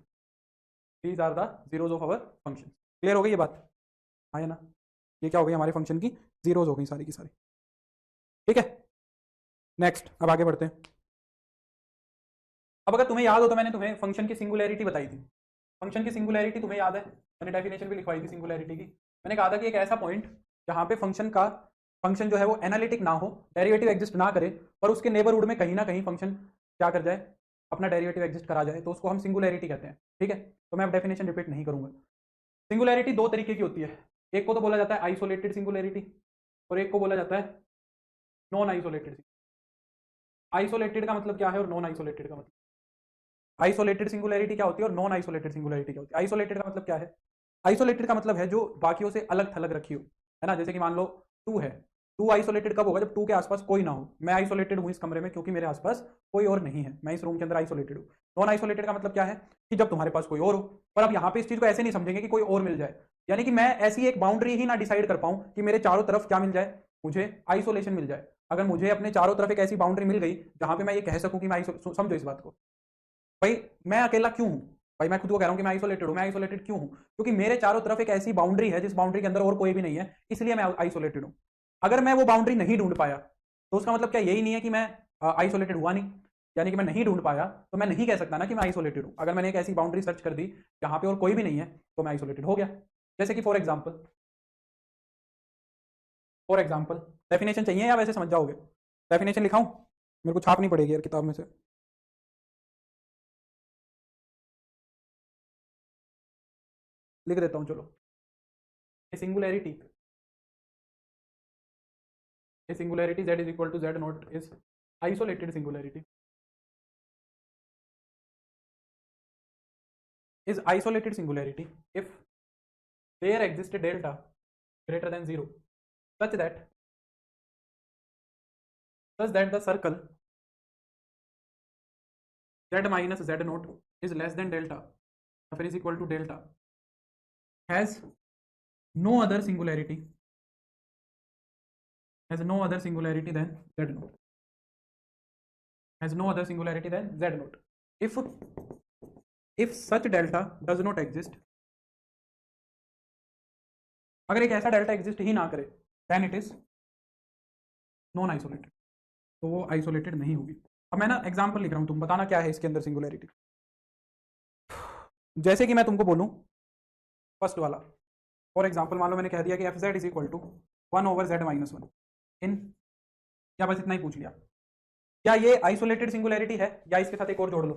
These are the zeros of our function. Clear हो गई ये बात? हाँ या ना? ये क्या हो गई हमारे फंक्शन की? जीरोज हो गई सारी की सारी। ठीक है, नेक्स्ट अब आगे बढ़ते हैं। अब अगर तुम्हें याद हो तो मैंने तुम्हें फंक्शन की सिंगुलैरिटी बताई थी। फंक्शन की सिंगुलैरिटी तुम्हें याद है? मैंने डेफिनेशन भी लिखवाई थी सिंगुलैरिटी की। मैंने कहा था कि एक ऐसा पॉइंट जहां पे फंक्शन जो है वो एनालिटिक ना हो, डेरिवेटिव एग्जिस्ट ना करे, पर उसके नेबरहुड में कहीं ना कहीं फंक्शन क्या कर जाए? अपना डेरिवेटिव एग्जिस्ट करा जाए, तो उसको हम सिंगुलैरिटी कहते हैं। ठीक है, तो मैं अब डेफिनेशन रिपीट नहीं करूंगा। सिंगुलैरिटी दो तरीके की होती है। एक को तो बोला जाता है आइसोलेटेड सिंगुलैरिटी, और एक को बोला जाता है नॉन आइसोलेटेड। आइसोलेटेड का मतलब क्या है और नॉन आइसोलेटेड का मतलब? आइसोलेटेड सिंगुलैरिटी क्या होती है और नॉन आइसोलेटेड सिंगुलैरिटी क्या होती है? आइसोलेटेड का मतलब क्या है? आइसोलेटेड का मतलब है जो बाकियों से अलग थलग रखी हो, है ना। जैसे कि मान लो टू है, टू आइसोलेटेड कब होगा? जब टू के आसपास कोई ना हो। मैं आइसोलेटेड हूं इस कमरे में क्योंकि मेरे आसपास कोई और नहीं है, मैं इस रूम के अंदर आइसोलेटेड हूं। नॉन आइसोलेटेड का मतलब क्या है? कि जब तुम्हारे पास कोई और हो। पर अब यहाँ पे इस चीज को ऐसे नहीं समझेंगे कि कोई और मिल जाए, यानी कि मैं ऐसी एक बाउंड्री ही ना डिसाइड कर पाऊं कि मेरे चारों तरफ क्या मिल जाए, मुझे आइसोलेशन मिल जाए। अगर मुझे अपने चारों तरफ एक ऐसी बाउंड्री मिल गई जहां पे मैं ये कह सकूं कि मैं समझो इस बात को भाई, मैं अकेला क्यों हूं? भाई मैं खुद को कह रहा हूं कि मैं आइसोलेटेड हूं। मैं आइसोलेटेड क्यों हूं? क्योंकि मेरे चारों तरफ एक ऐसी बाउंड्री है जिस बाउंड्री के अंदर और कोई भी नहीं है, इसलिए मैं आइसोलेटेड हूं। अगर मैं वो बाउंड्री नहीं ढूंढ पाया तो उसका मतलब क्या यही नहीं है कि मैं आइसोलेटेड हुआ नहीं? यानी कि मैं नहीं ढूंढ पाया तो मैं नहीं कह सकता ना कि मैं आइसोलेटेड हूं। अगर मैंने एक ऐसी बाउंड्री सर्च कर दी जहां पे और कोई भी नहीं है तो मैं आइसोलेटेड हो गया। जैसे कि फॉर एग्जाम्पल डेफिनेशन चाहिए या वैसे समझ जाओगे? डेफिनेशन लिखाऊं? मेरे को छापनी पड़ेगी यार किताब में से। लिख देता हूं चलो। Singularity a singularity z is equal to z naught is isolated singularity, is isolated singularity if there exists a delta greater than 0 such that the circle z minus z naught is less than delta or is equal to delta has no other singularity than z naught, has no other singularity than z naught. If such delta does not exist, अगर एक ऐसा delta exist ही ना करे, then it is non isolated, तो वो isolated नहीं होगी। अब मैं ना एग्जांपल लिख रहा हूं, तुम बताना क्या है इसके अंदर सिंगुलैरिटी। जैसे कि मैं तुमको बोलूं फर्स्ट वाला, फॉर एग्जांपल मान लो मैंने कह दिया कि f Z is equal to one over Z minus one इन, क्या बस इतना ही पूछ लिया? क्या ये आइसोलेटेड सिंगुलैरिटी है या इसके साथ एक और जोड़ लो,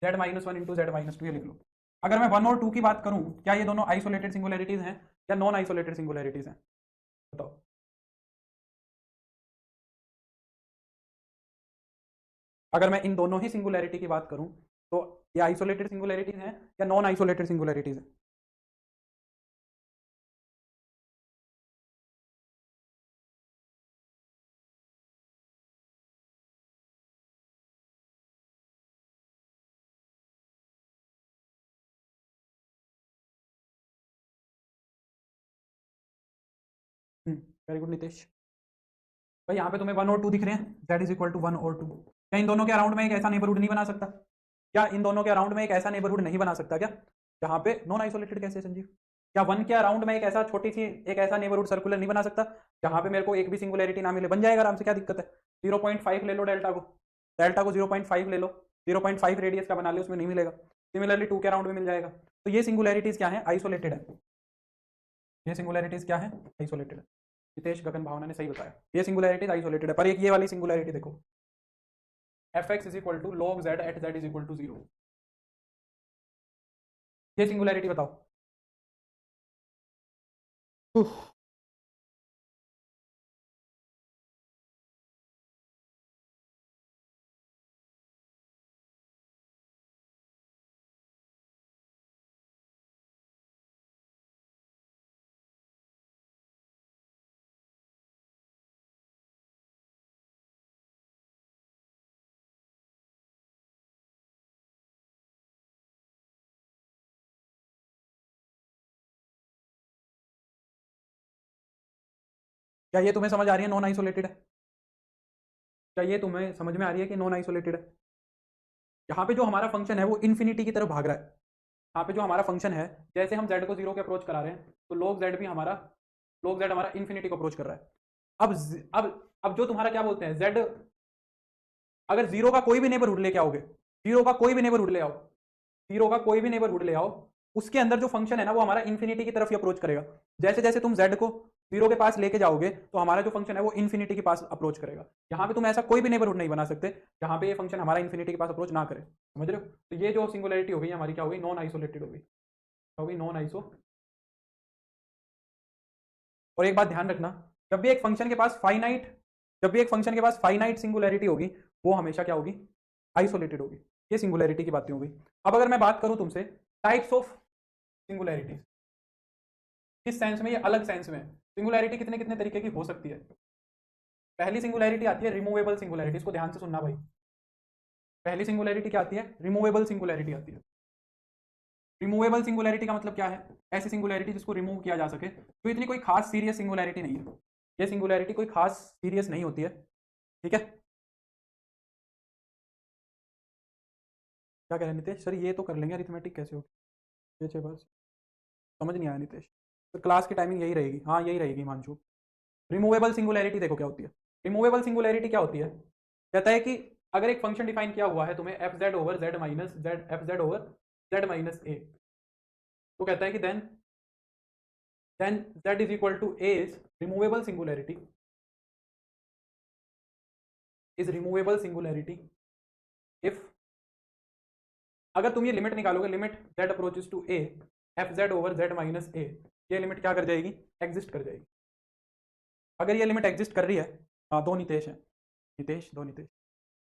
Z minus one into Z minus two, ये लिख लो। अगर मैं वन और टू की बात करूं, क्या ये दोनों आइसोलेटेड सिंगुलैरिटीज हैं या नॉन आइसोलेटेड सिंगुलैरिटीज हैं? बताओ। अगर मैं इन दोनों ही सिंगुलैरिटी की बात करूं तो ये आइसोलेटेड सिंगुलैरिटीज हैं या नॉन आइसोलेटेड सिंगुलैरिटीज हैं? Very good Nitesh. भाई यहाँ पे तुम्हें 1 और 2 दिख रहे हैं, z इज इक्वल टू 1 और 2। क्या इन दोनों के अराउंड में एक ऐसा नेबरहुड नहीं बना सकता? क्या इन दोनों के अराउंड में एक ऐसा नेबरहुड नहीं बना सकता क्या जहाँ पे नॉन आइसोलेटेड? कैसे संजीव? क्या 1 के अराउंड में एक ऐसा छोटी सी एक ऐसा नेबरहुड सर्कुलर नहीं बना सकता जहाँ पे मेरे को एक भी सिंगुलैरिटी ना मिले? बन जाएगा आराम से, क्या दिक्कत है? 0.5 ले लो डेल्टा को 0.5 ले लो, 0.5 रेडियस का बना लो, उसमें नहीं मिलेगा। सिमिलरली 2 के अराउंड में मिल जाएगा। तो ये सिंगुलैरिटीज क्या है? आइसोलेटेड है। ये सिंगुलैरिटीज क्या है? आइसोलेटेड है। हितेश गगन भावना ने सही बताया, ये सिंगुलैरिटीज आइसोलेटेड है। पर एक ये वाली सिंगुलैरिटी देखो, fx is equal to log z at z is equal to 0, ये सिंगुलैरिटी बताओ। क्या ये तुम्हें समझ आ रही है नॉन आइसोलेटेड है? क्या ये तुम्हें समझ में आ रही है कि नॉन आइसोलेटेड है? यहाँ पे जो हमारा फंक्शन है वो इन्फिनिटी की तरफ भाग रहा है। यहाँ पे जो हमारा फंक्शन है, जैसे हम z को 0 के अप्रोच करा रहे हैं, तो log z भी हमारा log z हमारा इन्फिनिटी को अप्रोच कर रहा है। अब जो तुम्हारा क्या बोलते हैं z, अगर 0 का कोई भी नेबरहुड लेके आओगे, 0 का कोई भी नेबरहुड ले आओ, 0 का कोई भी नेबरहुड ले आओ, उसके अंदर जो फंक्शन है ना वो हमारा इन्फिनिटी की तरफ ही अप्रोच करेगा। जैसे जैसे तुम z को 0 के पास लेके जाओगे तो हमारा जो फंक्शन है वो इन्फिनिटी के पास अप्रोच करेगा। यहाँ पे तुम ऐसा कोई भी नेबरहुड नहीं बना सकते जहाँ पे ये फंक्शन हमारा इन्फिनिटी के पास अप्रोच ना करे। समझ रहे हो? तो ये जो सिंगुलैरिटी हो गई हमारी क्या हो गई? नॉन आइसोलेटेड हो गई। हो गई नॉन आइसो। और एक बात ध्यान रखना, जब भी एक फंक्शन के पास फाइनाइट सिंगुलैरिटी होगी वो हमेशा क्या होगी? आइसोलेटेड होगी। ये सिंगुलैरिटी की बातें हो गई। अब अगर मैं बात करूं तुमसे टाइप्स ऑफ सिंगुलैरिटी, किस सेंस में? ये अलग सेंस में। सिंगुलैरिटी कितने कितने तरीके की हो सकती है? पहली सिंगुलैरिटी आती है रिमूवेबल सिंगुलैरिटी, इसको ध्यान से सुनना भाई। पहली सिंगुलैरिटी क्या आती है? रिमूवेबल सिंगुलैरिटी आती है। रिमूवेबल सिंगुलैरिटी का मतलब क्या है? ऐसी सिंगुलैरिटी जिसको रिमूव किया जा सके। तो इतनी कोई खास सीरियस सिंगुलैरिटी नहीं है, ये सिंगुलैरिटी कोई खास सीरियस नहीं होती है। ठीक है, क्या कह रहे हैं नितेश? सर ये तो कर लेंगे, अरिथमेटिक कैसे हो? ये बस समझ नहीं आया नितेश। तो क्लास की टाइमिंग यही रहेगी। हाँ यही रहेगी हिमांशु। रिमूवेबल सिंगुलैरिटी देखो क्या होती है। रिमूवेबल सिंगुलैरिटी क्या होती है? कहता है कि अगर एक फंक्शन डिफाइन किया हुआ है तुम्हें F Z over Z minus Z, F Z over Z minus A, तो कहता है कि then z is equal to a is removable singularity, is removable singularity if, अगर तुम ये लिमिट निकालोगे, limit z approaches to a F Z over Z minus A, ये limit क्या कर जाएगी? एग्जिस्ट कर जाएगी। अगर ये लिमिट एग्जिस्ट कर रही है, हाँ दो नितेश हैं, नितेश दो नितेश,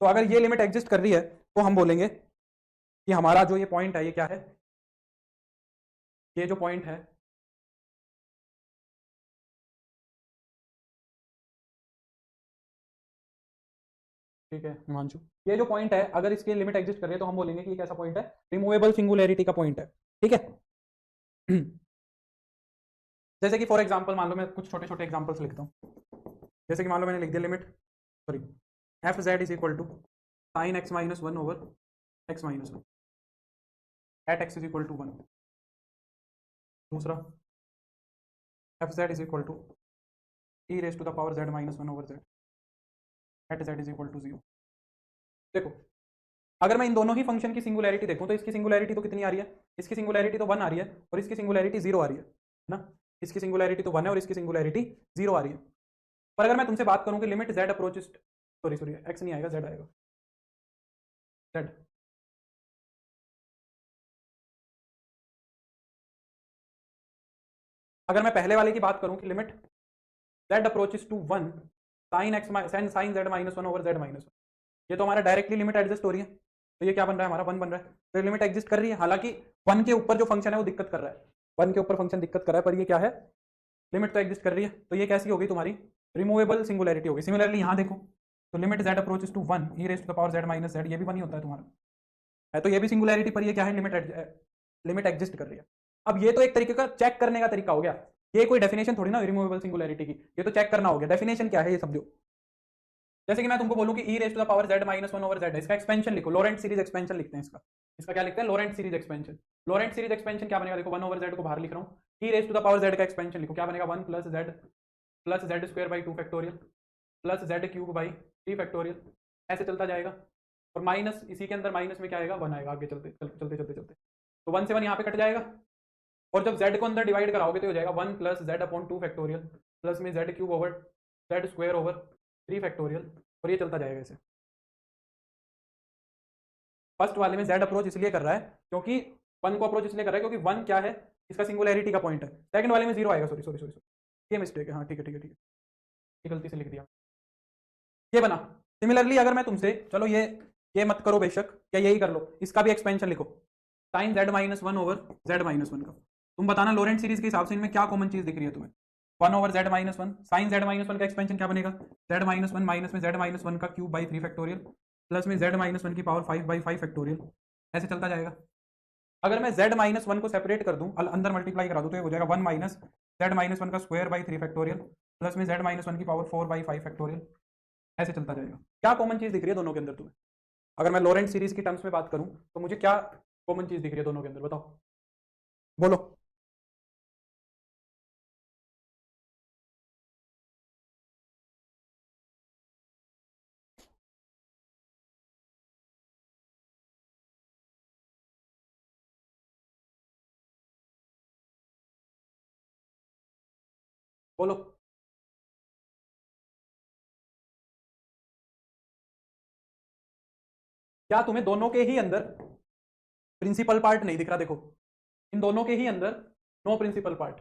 तो अगर ये लिमिट एग्जिस्ट कर रही है तो हम बोलेंगे कि हमारा जो ये पॉइंट है ये क्या है? ये जो पॉइंट है ठीक है हिमांशु, ये जो पॉइंट है अगर इसकी लिमिट एग्जिस्ट कर रही है तो हम बोलेंगे कि ये कैसा पॉइंट है? रिमूवेबल सिंगुलैरिटी का पॉइंट है। ठीक है जैसे कि फॉर एग्जांपल मान लो मैं कुछ छोटे छोटे एग्जांपल्स लिखता हूँ। जैसे कि मान लो मैंने लिख दिया limit, sorry, F Z is equal to sine X minus one over X minus one at X is equal to one. दूसरा F Z is equal to E raise to the power Z minus one over Z at Z is equal to zero. देखो अगर मैं इन दोनों ही function की singularity देखूं तो इसकी singularity तो कितनी आ रही है? इसकी सिंगुलैरिटी तो 1 आ रही है और इसकी सिंगुलैरिटी 0 आ रही है ना। इसकी सिंगुलैरिटी तो 1 है और इसकी सिंगुलैरिटी 0 आ रही है। पर अगर मैं तुमसे बात करूं कि limit z approaches, sorry sorry x नहीं आएगा, z आएगा, z, अगर मैं पहले वाले की बात करूं कि limit z approaches to 1 sine x sine z minus one over Z minus one, ये तो हमारा डायरेक्टली लिमिट एडजस्ट हो रही है, तो ये क्या बन रहा है? हमारा 1 बन रहा है। तो लिमिट एग्जिस्ट कर रही है, हालांकि 1 के ऊपर जो फंक्शन है वो दिक्कत कर रहा है, 1 के ऊपर फंक्शन दिक्कत कर रहा है, पर ये क्या है? लिमिट तो एग्जिस्ट कर रही है। तो ये कैसी होगी तुम्हारी? रिमूवेबल सिंगुलैरिटी होगी। सिमिलरली यहाँ देखो तो limit z approaches to 1 e raise to the power z minus z, ये भी 1 ही होता है तुम्हारा, है तो ये भी सिंगुलैरिटी, पर ये क्या है? लिमिट एग्जिस्ट कर रही है। अब ये तो एक तरीके का चेक करने का तरीका हो गया, ये कोई डेफिनेशन थोड़ी ना रिमूवेबल सिंगुलैरिटी की, ये तो चेक करना हो गया। डेफिनेशन क्या है ये समझो, जैसे कि मैं तुमको बोलूं कि E raise to the power Z minus one over Z है, इसका एक्सपेंशन लिखो, लोरेंट सीरीज एक्सपेंशन लिखते हैं इसका। इसका क्या लिखते हैं? लोरेंट सीरीज एक्सपेंशन। लोरेंट सीरीज एक्सपेंशन क्या बनेगा? देखो, वन ओवर जेड को बाहर लिख रहा हूँ, E raise to the power Z का एक्सपेंशन लिखो, क्या बनेगा? One plus Z square by two factorial plus Z cube by three factorial, ऐसे चलता जाएगा। और माइनस, इसी के अंदर माइनस में क्या आएगा? वन आएगा, आगे चलते चलते चलते चलते। तो वन से वन यहाँ पे कट जाएगा, और जब जेड को अंदर डिवाइड कराओगे तो हो जाएगा one plus Z upon two factorial plus में Z cube over Z square over three factorial, और ये चलता जाएगा ऐसे। फर्स्ट वाले में जेड अप्रोच इसलिए कर रहा है क्योंकि वन को अप्रोच इसलिए कर रहा है क्योंकि वन क्या है? इसका सिंगुलैरिटी का पॉइंट है। सेकंड वाले में जीरो आएगा, सॉरी सॉरी सॉरी, ये मिस्टेक है, हाँ ठीक है ठीक है ठीक है, ये गलती से लिख दिया, ये बना। सिमिलरली अगर मैं तुमसे, चलो ये मत करो बेशक, क्या यही कर लो, इसका भी एक्सपेंशन लिखो, sine z minus one over Z minus one का। तुम बताना लोरेंट सीरीज के हिसाब से इनमें क्या कॉमन चीज दिख रही है तुम्हें? One over Z minus one, sine z minus one का एक्सपेंशन क्या बनेगा? जेड माइनस वन माइनस में जेड माइनस वन का cube by three factorial plus में जेड माइनस वन की power five by five factorial, ऐसे चलता जाएगा। अगर मैं जेड माइनस वन को सेपरेट कर दूं, अंदर मल्टीप्लाई करा दूं, तो ये हो जाएगा one minus Z minus one का square by three factorial plus में जेड माइनस वन की power four by five factorial, ऐसे चलता जाएगा। क्या कॉमन चीज दिख रही है दोनों के अंदर तुम्हें? अगर मैं लोरेंट सीरीज की टर्म्स में बात करूं तो मुझे क्या कॉमन चीज दिख रही है दोनों के अंदर? बताओ, बोलो। बोलो। क्या तुम्हें दोनों के ही अंदर प्रिंसिपल पार्ट नहीं दिख रहा? देखो, इन दोनों के ही अंदर no principal part,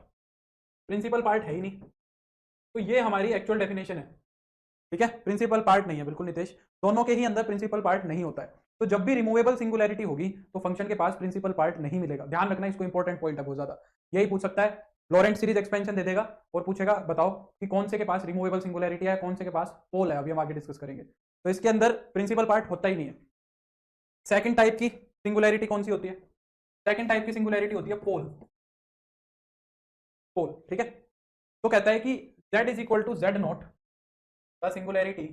principal part है ही नहीं, तो ये हमारी एक्चुअल डेफिनेशन है। ठीक है, प्रिंसिपल पार्ट नहीं है, बिल्कुल नितेश, दोनों के ही अंदर प्रिंसिपल पार्ट नहीं होता है। तो जब भी रिमूवेबल सिंगुलैरिटी होगी तो फंक्शन के पास प्रिंसिपल पार्ट नहीं मिलेगा, ध्यान रखना, इसको इंपॉर्टेंट पॉइंट है बहुत ज्यादा। यही पूछ सकता है, लॉरेंट सीरीज एक्सपेंशन दे देगा और पूछेगा बताओ कि कौन से के पास रिमूवेबल सिंगुलैरिटी है, कौन से के पास पोल है, अभी हम आगे डिस्कस करेंगे। तो इसके अंदर प्रिंसिपल पार्ट होता ही नहीं है। सेकंड टाइप की सिंगुलैरिटी कौन सी होती है? सेकंड टाइप की सिंगुलैरिटी होती है पोल, पोल, ठीक है। तो कहता है कि z is equal to Z naught, the singularity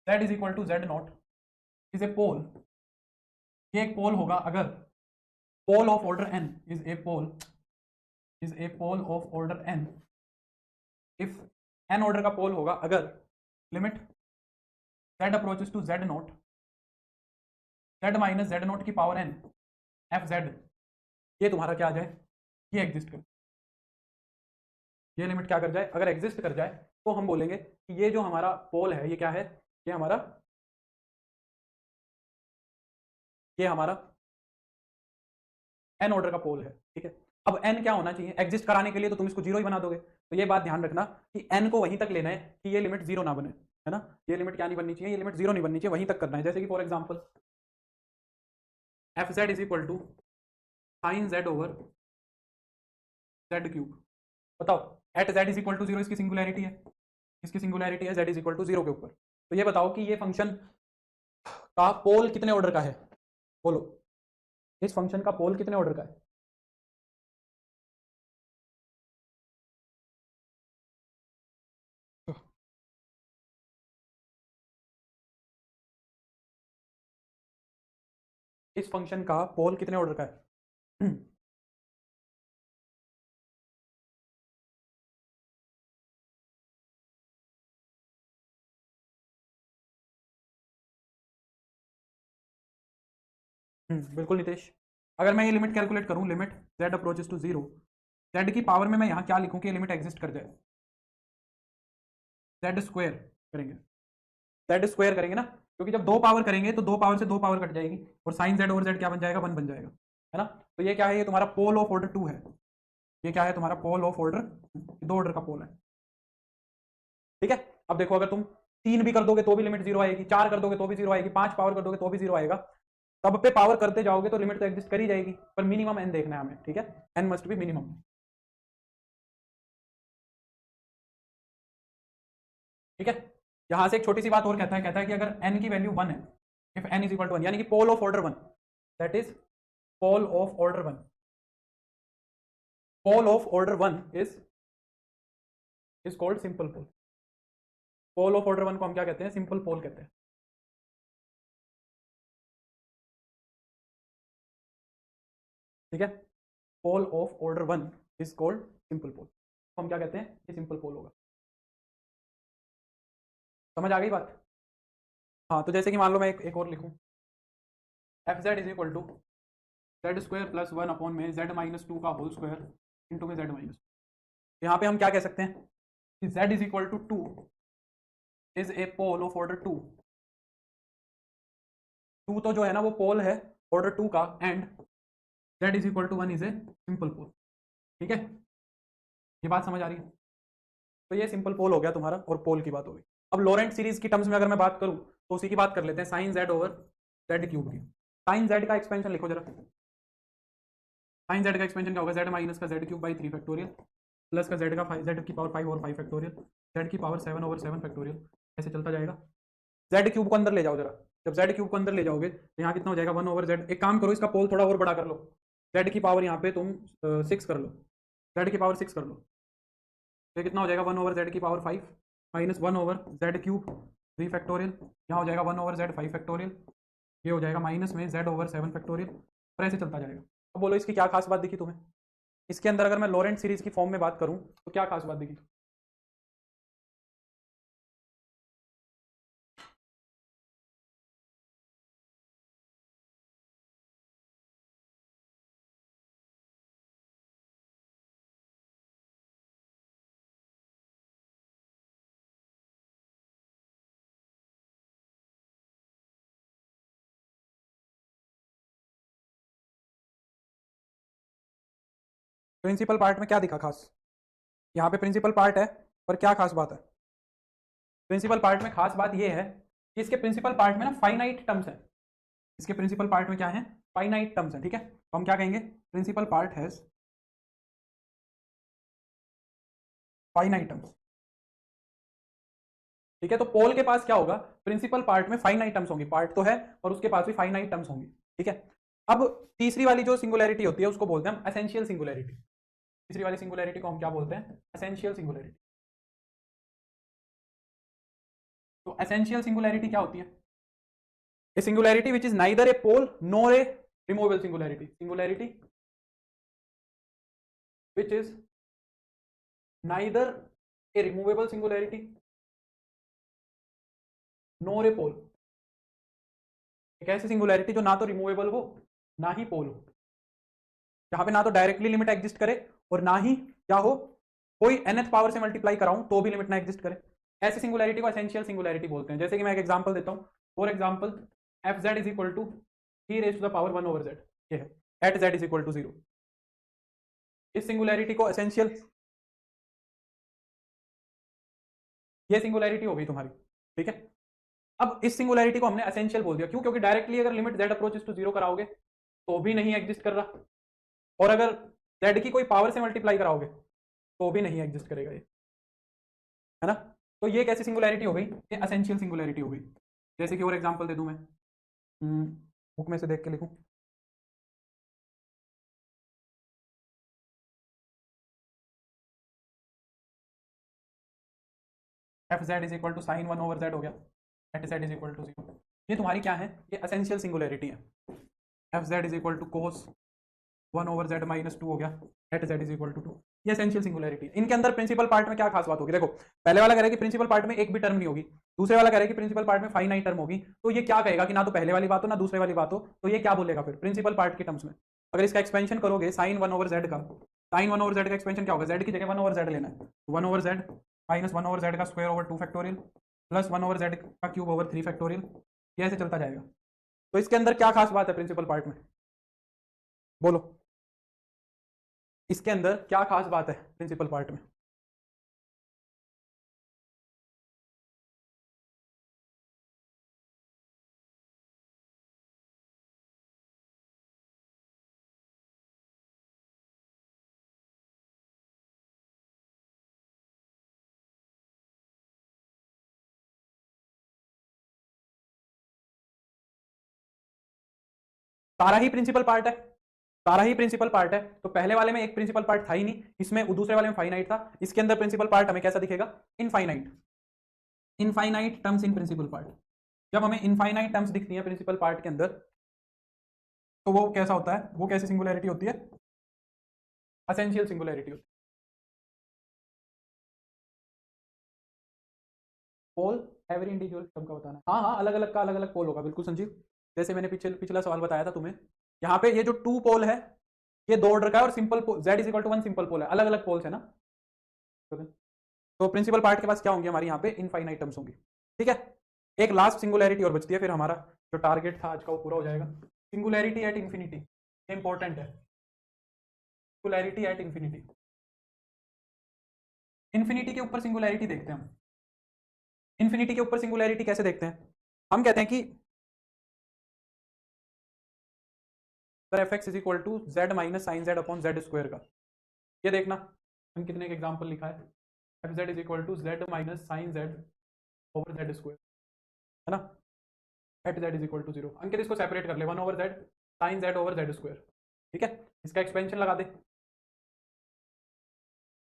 z is equal to Z naught is a pole. ये एक पोल होगा अगर pole of order n is a pole of order n if n order का pole होगा अगर limit z approaches to Z naught z minus Z naught की power n F Z, ये तुम्हारा क्या आ जाए? ये एग्जिस्ट कर, ये लिमिट क्या कर जाए? अगर एग्जिस्ट कर जाए तो हम बोलेंगे कि ये जो हमारा पोल है ये क्या है? ये हमारा एन ऑर्डर का पोल है, ठीक है। अब एन क्या होना चाहिए एग्जिस्ट कराने के लिए? तो तुम इसको जीरो ही बना दोगे। तो ये बात ध्यान रखना कि एन को वहीं तक लेना है कि ये लिमिट जीरो ना बने, है ना। ये लिमिट क्या नहीं बननी चाहिए? ये लिमिट जीरो नहीं बननी चाहिए, वहीं तक करना है। जैसे कि for example F Z is equal to sine Z over Z cube. बताओ, at Z is equal to zero इसकी सिंगुलैरिटी है, इसकी सिंगुलैरिटी है Z is equal to zero के ऊपर। तो ये बताओ कि ये फंक्शन का पोल कितने ऑर्डर का है? बोलो, इस फंक्शन का पोल कितने ऑर्डर का है? इस फंक्शन का पोल कितने ऑर्डर का है? बिल्कुल नितेश। अगर मैं ये लिमिट कैलकुलेट करूं, limit z approaches to zero, z की पावर में मैं यहाँ क्या लिखूं कि लिमिट एग्जिस्ट कर जाए? z स्क्वायर करेंगे, z स्क्वायर करेंगे ना, क्योंकि जब दो पावर करेंगे तो दो पावर से दो पावर कट जाएगी और साइन z ओवर z क्या बन जाएगा? वन बन जाएगा, है ना। तो ये क्या है? ये तुम्हारा पोल ऑफ ऑर्डर टू है। ये क्या है? तुम्हारा पोल ऑफ ऑर्डर, दो ऑर्डर का पोल है, ठीक है। अब देखो, अगर तुम तीन भी कर दोगे तो भी लिमिट जीरो आएगी, चार कर दोगे तो भी जीरो आएगी, पांच पावर कर दोगे तो भी जीरो आएगा। सब पे पावर करते जाओगे तो लिमिट तो एग्जिस्ट कर ही जाएगी, पर मिनिमम एन देखना है हमें, ठीक है। एन मस्ट बी मिनिमम, ठीक है। यहां से एक छोटी सी बात और कहता है कि अगर n की वैल्यू वन है, if n is equal to one, यानी कि pole of order one, that is pole of order one, pole of order one is called simple pole, pole of order 1 को हम क्या कहते हैं? सिंपल पोल कहते हैं। ठीक है, pole of order 1 is called simple pole. तो हम क्या कहते हैं? ये सिंपल पोल होगा। समझ आ गई बात? हाँ, तो जैसे कि मान लो मैं एक और लिखूं, f Z is equal to z square plus 1 upon में जेड माइनस 2 का होल स्क्वायर इंटू में जेड माइनस। यहाँ पे हम क्या कह सकते हैं कि z is equal to 2 is a pole of order 2। 2 तो जो है ना वो पोल है ऑर्डर 2 का, and Z is equal to 1 is a simple pole. ठीक है, ये बात समझ आ रही है? तो ये सिंपल पोल हो गया तुम्हारा, और पोल की बात हो गई। अब लॉरेंट सीरीज की टर्म्स में अगर मैं बात करूं तो उसी की बात कर लेते हैं, sine Z over Z cube की। साइन जेड का एक्सपेंशन लिखो जरा। साइन जेड का एक्सपेंशन क्या होगा? जेड माइनस का Z cube by 3 factorial plus का जेड का जेड की पावर 5 और 5 फैक्टोरियल जेड की पावर 7 ओवर 7 फैक्टोरियल। ऐसे चलता जाएगा। जेड क्यूब को अंदर ले जाओ जरा। जब जेड क्यूब को अंदर ले जाओगे तो यहाँ कितना हो जाएगा? 1 ओवर जेड। एक काम करो, इसका पोल थोड़ा और बड़ा कर लो। जेड की पावर यहाँ पे तुम 6 कर लो, जेड की पावर 6 कर लो, तो कितना हो जाएगा? 1 ओवर जेड की power 5 minus 1 over Z cube 3 factorial. यहाँ हो जाएगा 1 ओवर जेड 5 फैक्टोरियल। ये हो जाएगा माइनस में जेड ओवर 7 फैक्टोरियल, और ऐसे चलता जाएगा। अब बोलो इसकी क्या खास बात दिखी तुम्हें? इसके अंदर अगर मैं लॉरेंट सीरीज की फॉर्म में बात करूं तो क्या खास बात दिखी? प्रिंसिपल पार्ट में क्या दिखा खास? यहाँ पे प्रिंसिपल पार्ट है, पर क्या खास बात है? प्रिंसिपल पार्ट में खास बात यह है कि इसके प्रिंसिपल पार्ट में ना फाइनाइट टर्म्स है। इसके प्रिंसिपल पार्ट में क्या है? फाइनाइट टर्म्स है। ठीक है, तो हम क्या कहेंगे? Principal part has finite terms. ठीक है, तो पोल के पास क्या होगा? प्रिंसिपल पार्ट में फाइनाइट टर्म्स होंगी। पार्ट तो है और उसके पास भी फाइनाइट टर्म्स होंगी। ठीक है, अब तीसरी वाली जो सिंगुलैरिटी होती है उसको बोलते हैं हम एसेंशियल सिंगुलैरिटी। तीसरी वाली सिंगुलैरिटी को हम क्या बोलते हैं? Essential singularity. तो एसेंशियल सिंगुलैरिटी क्या होती है? A singularity which is neither a pole nor a removable singularity. Singularity which is neither a removable singularity nor a pole। एक ऐसी सिंगुलैरिटी जो ना तो रिमूवेबल हो ना ही पोल हो, जहां पे ना तो डायरेक्टली लिमिट एग्जिस्ट करे और ना ही क्या हो, कोई nth पावर से मल्टीप्लाई कराऊं तो भी लिमिट ना एग्जिस्ट करे। ऐसी सिंगुलैरिटी को एसेंशियल सिंगुलैरिटी बोलते हैं। जैसे कि मैं एक एग्जांपल देता हूं। For example f Z is equal to 3 raise to the power 1 over z, ये है at Z is equal to 0। इस सिंगुलैरिटी को एसेंशियल, ये सिंगुलैरिटी हो गई तुम्हारी। ठीक है, अब इस सिंगुलैरिटी को हमने एसेंशियल बोल दिया। क्यों? क्योंकि डायरेक्टली अगर लिमिट जेड अप्रोचेस टू 0 कराओगे तो भी नहीं एग्जिस्ट कर रहा, और अगर जेड की कोई पावर से मल्टीप्लाई कराओगे तो भी नहीं एग्जिस्ट करेगा ये, है ना? तो ये कैसी सिंगुलैरिटी हो गई? ये एसेंशियल सिंगुलैरिटी हो गई। जैसे कि और एग्जांपल दे दूं मैं, बुक में से देख के लिखूं। F Z is equal to sine 1 over z हो गया, at Z is equal to 0। ये तुम्हारी क्या है? ये एसेंशियल सिंगुलैरिटी है। F Z is equal to cos 1 over Z minus 2 हो गया, at Z is equal to 2। ये एसेंशियल सिंगुलैरिटी है। इनके अंदर प्रिंसिपल पार्ट में क्या खास बात होगी? देखो, पहले वाला कह रहा है कि प्रिंसिपल पार्ट में एक भी टर्म नहीं होगी, दूसरे वाला कह रहा है कि प्रिंसिपल पार्ट में फाइनाइट टर्म होगी। तो ये क्या कहेगा कि ना तो पहले वाली बात हो ना दूसरे वाली बात हो, तो ये क्या बोलेगा फिर प्रिंसिपल पार्ट के टर्म्स में? अगर इसका एक्सपेंशन करोगे साइन 1 ओवर जेड का, साइन 1 ओवर जेड का एक्सपेंशन क्या होगा? जेड की जगह 1 ओवर जेड लेना है, 1 over Z minus 1 over Z का square over 2 factorial plus 1 over Z का क्यूब ओवर 3 फैक्टोरियल। ये ऐसे चलता जाएगा। तो इसके अंदर क्या खास बात है प्रिंसिपल पार्ट में? बोलो, इसके अंदर क्या खास बात है प्रिंसिपल पार्ट में? सारा ही प्रिंसिपल पार्ट है, सारा ही प्रिंसिपल पार्ट है। तो पहले वाले में एक प्रिंसिपल पार्ट था ही नहीं, इसमें दूसरे वाले में फाइनाइट था। इसके अंदर प्रिंसिपल पार्ट हमें कैसा दिखेगा? Infinite. Infinite terms in principle part. जब हमें इनफाइनाइट टर्म्स दिखती हैं प्रिंसिपल पार्ट के अंदर, तो वो कैसा होता है, वो कैसी सिंगुलैरिटी होती है, असेंशियल सिंगुलैरिटी होती है। पोल एवरी इंडिविजुअल टर्म का बताना है। हाँ हाँ, अलग अलग का अलग अलग पोल होगा, बिल्कुल संजीव। जैसे मैंने पिछला सवाल बताया था तुम्हें, यहाँ पे ये जो टू पोल है, ये दो ऑर्डर का है, और simple Z is equal to one simple pole है, अलग अलग पोल्स है ना। तो प्रिंसिपल पार्ट के पास क्या होंगे हमारी यहाँ पे इनफाइनाइट टर्म्स होंगी। ठीक है, एक लास्ट सिंगुलैरिटी और बचती है, फिर हमारा जो टारगेट था आज का वो पूरा हो जाएगा। सिंगुलैरिटी एट इंफिनिटी, ये इंपॉर्टेंट है। सिंगुलैरिटी एट इंफिनिटी, इंफिनिटी के ऊपर सिंगुलैरिटी देखते हैं हम। इंफिनिटी के ऊपर सिंगुलैरिटी कैसे देखते हैं, हम कहते हैं कि F X is equal to Z minus sine Z upon Z square का। ये देखना हम कितने एक एग्जाम्पल लिखा है, F Z is equal to Z minus sine Z over Z square, है ना। At Z is equal to zero, Ankit इसको सेपरेट कर ले, one over Z sine Z over Z square. ठीक है, इसका एक्सपेंशन लगा दे,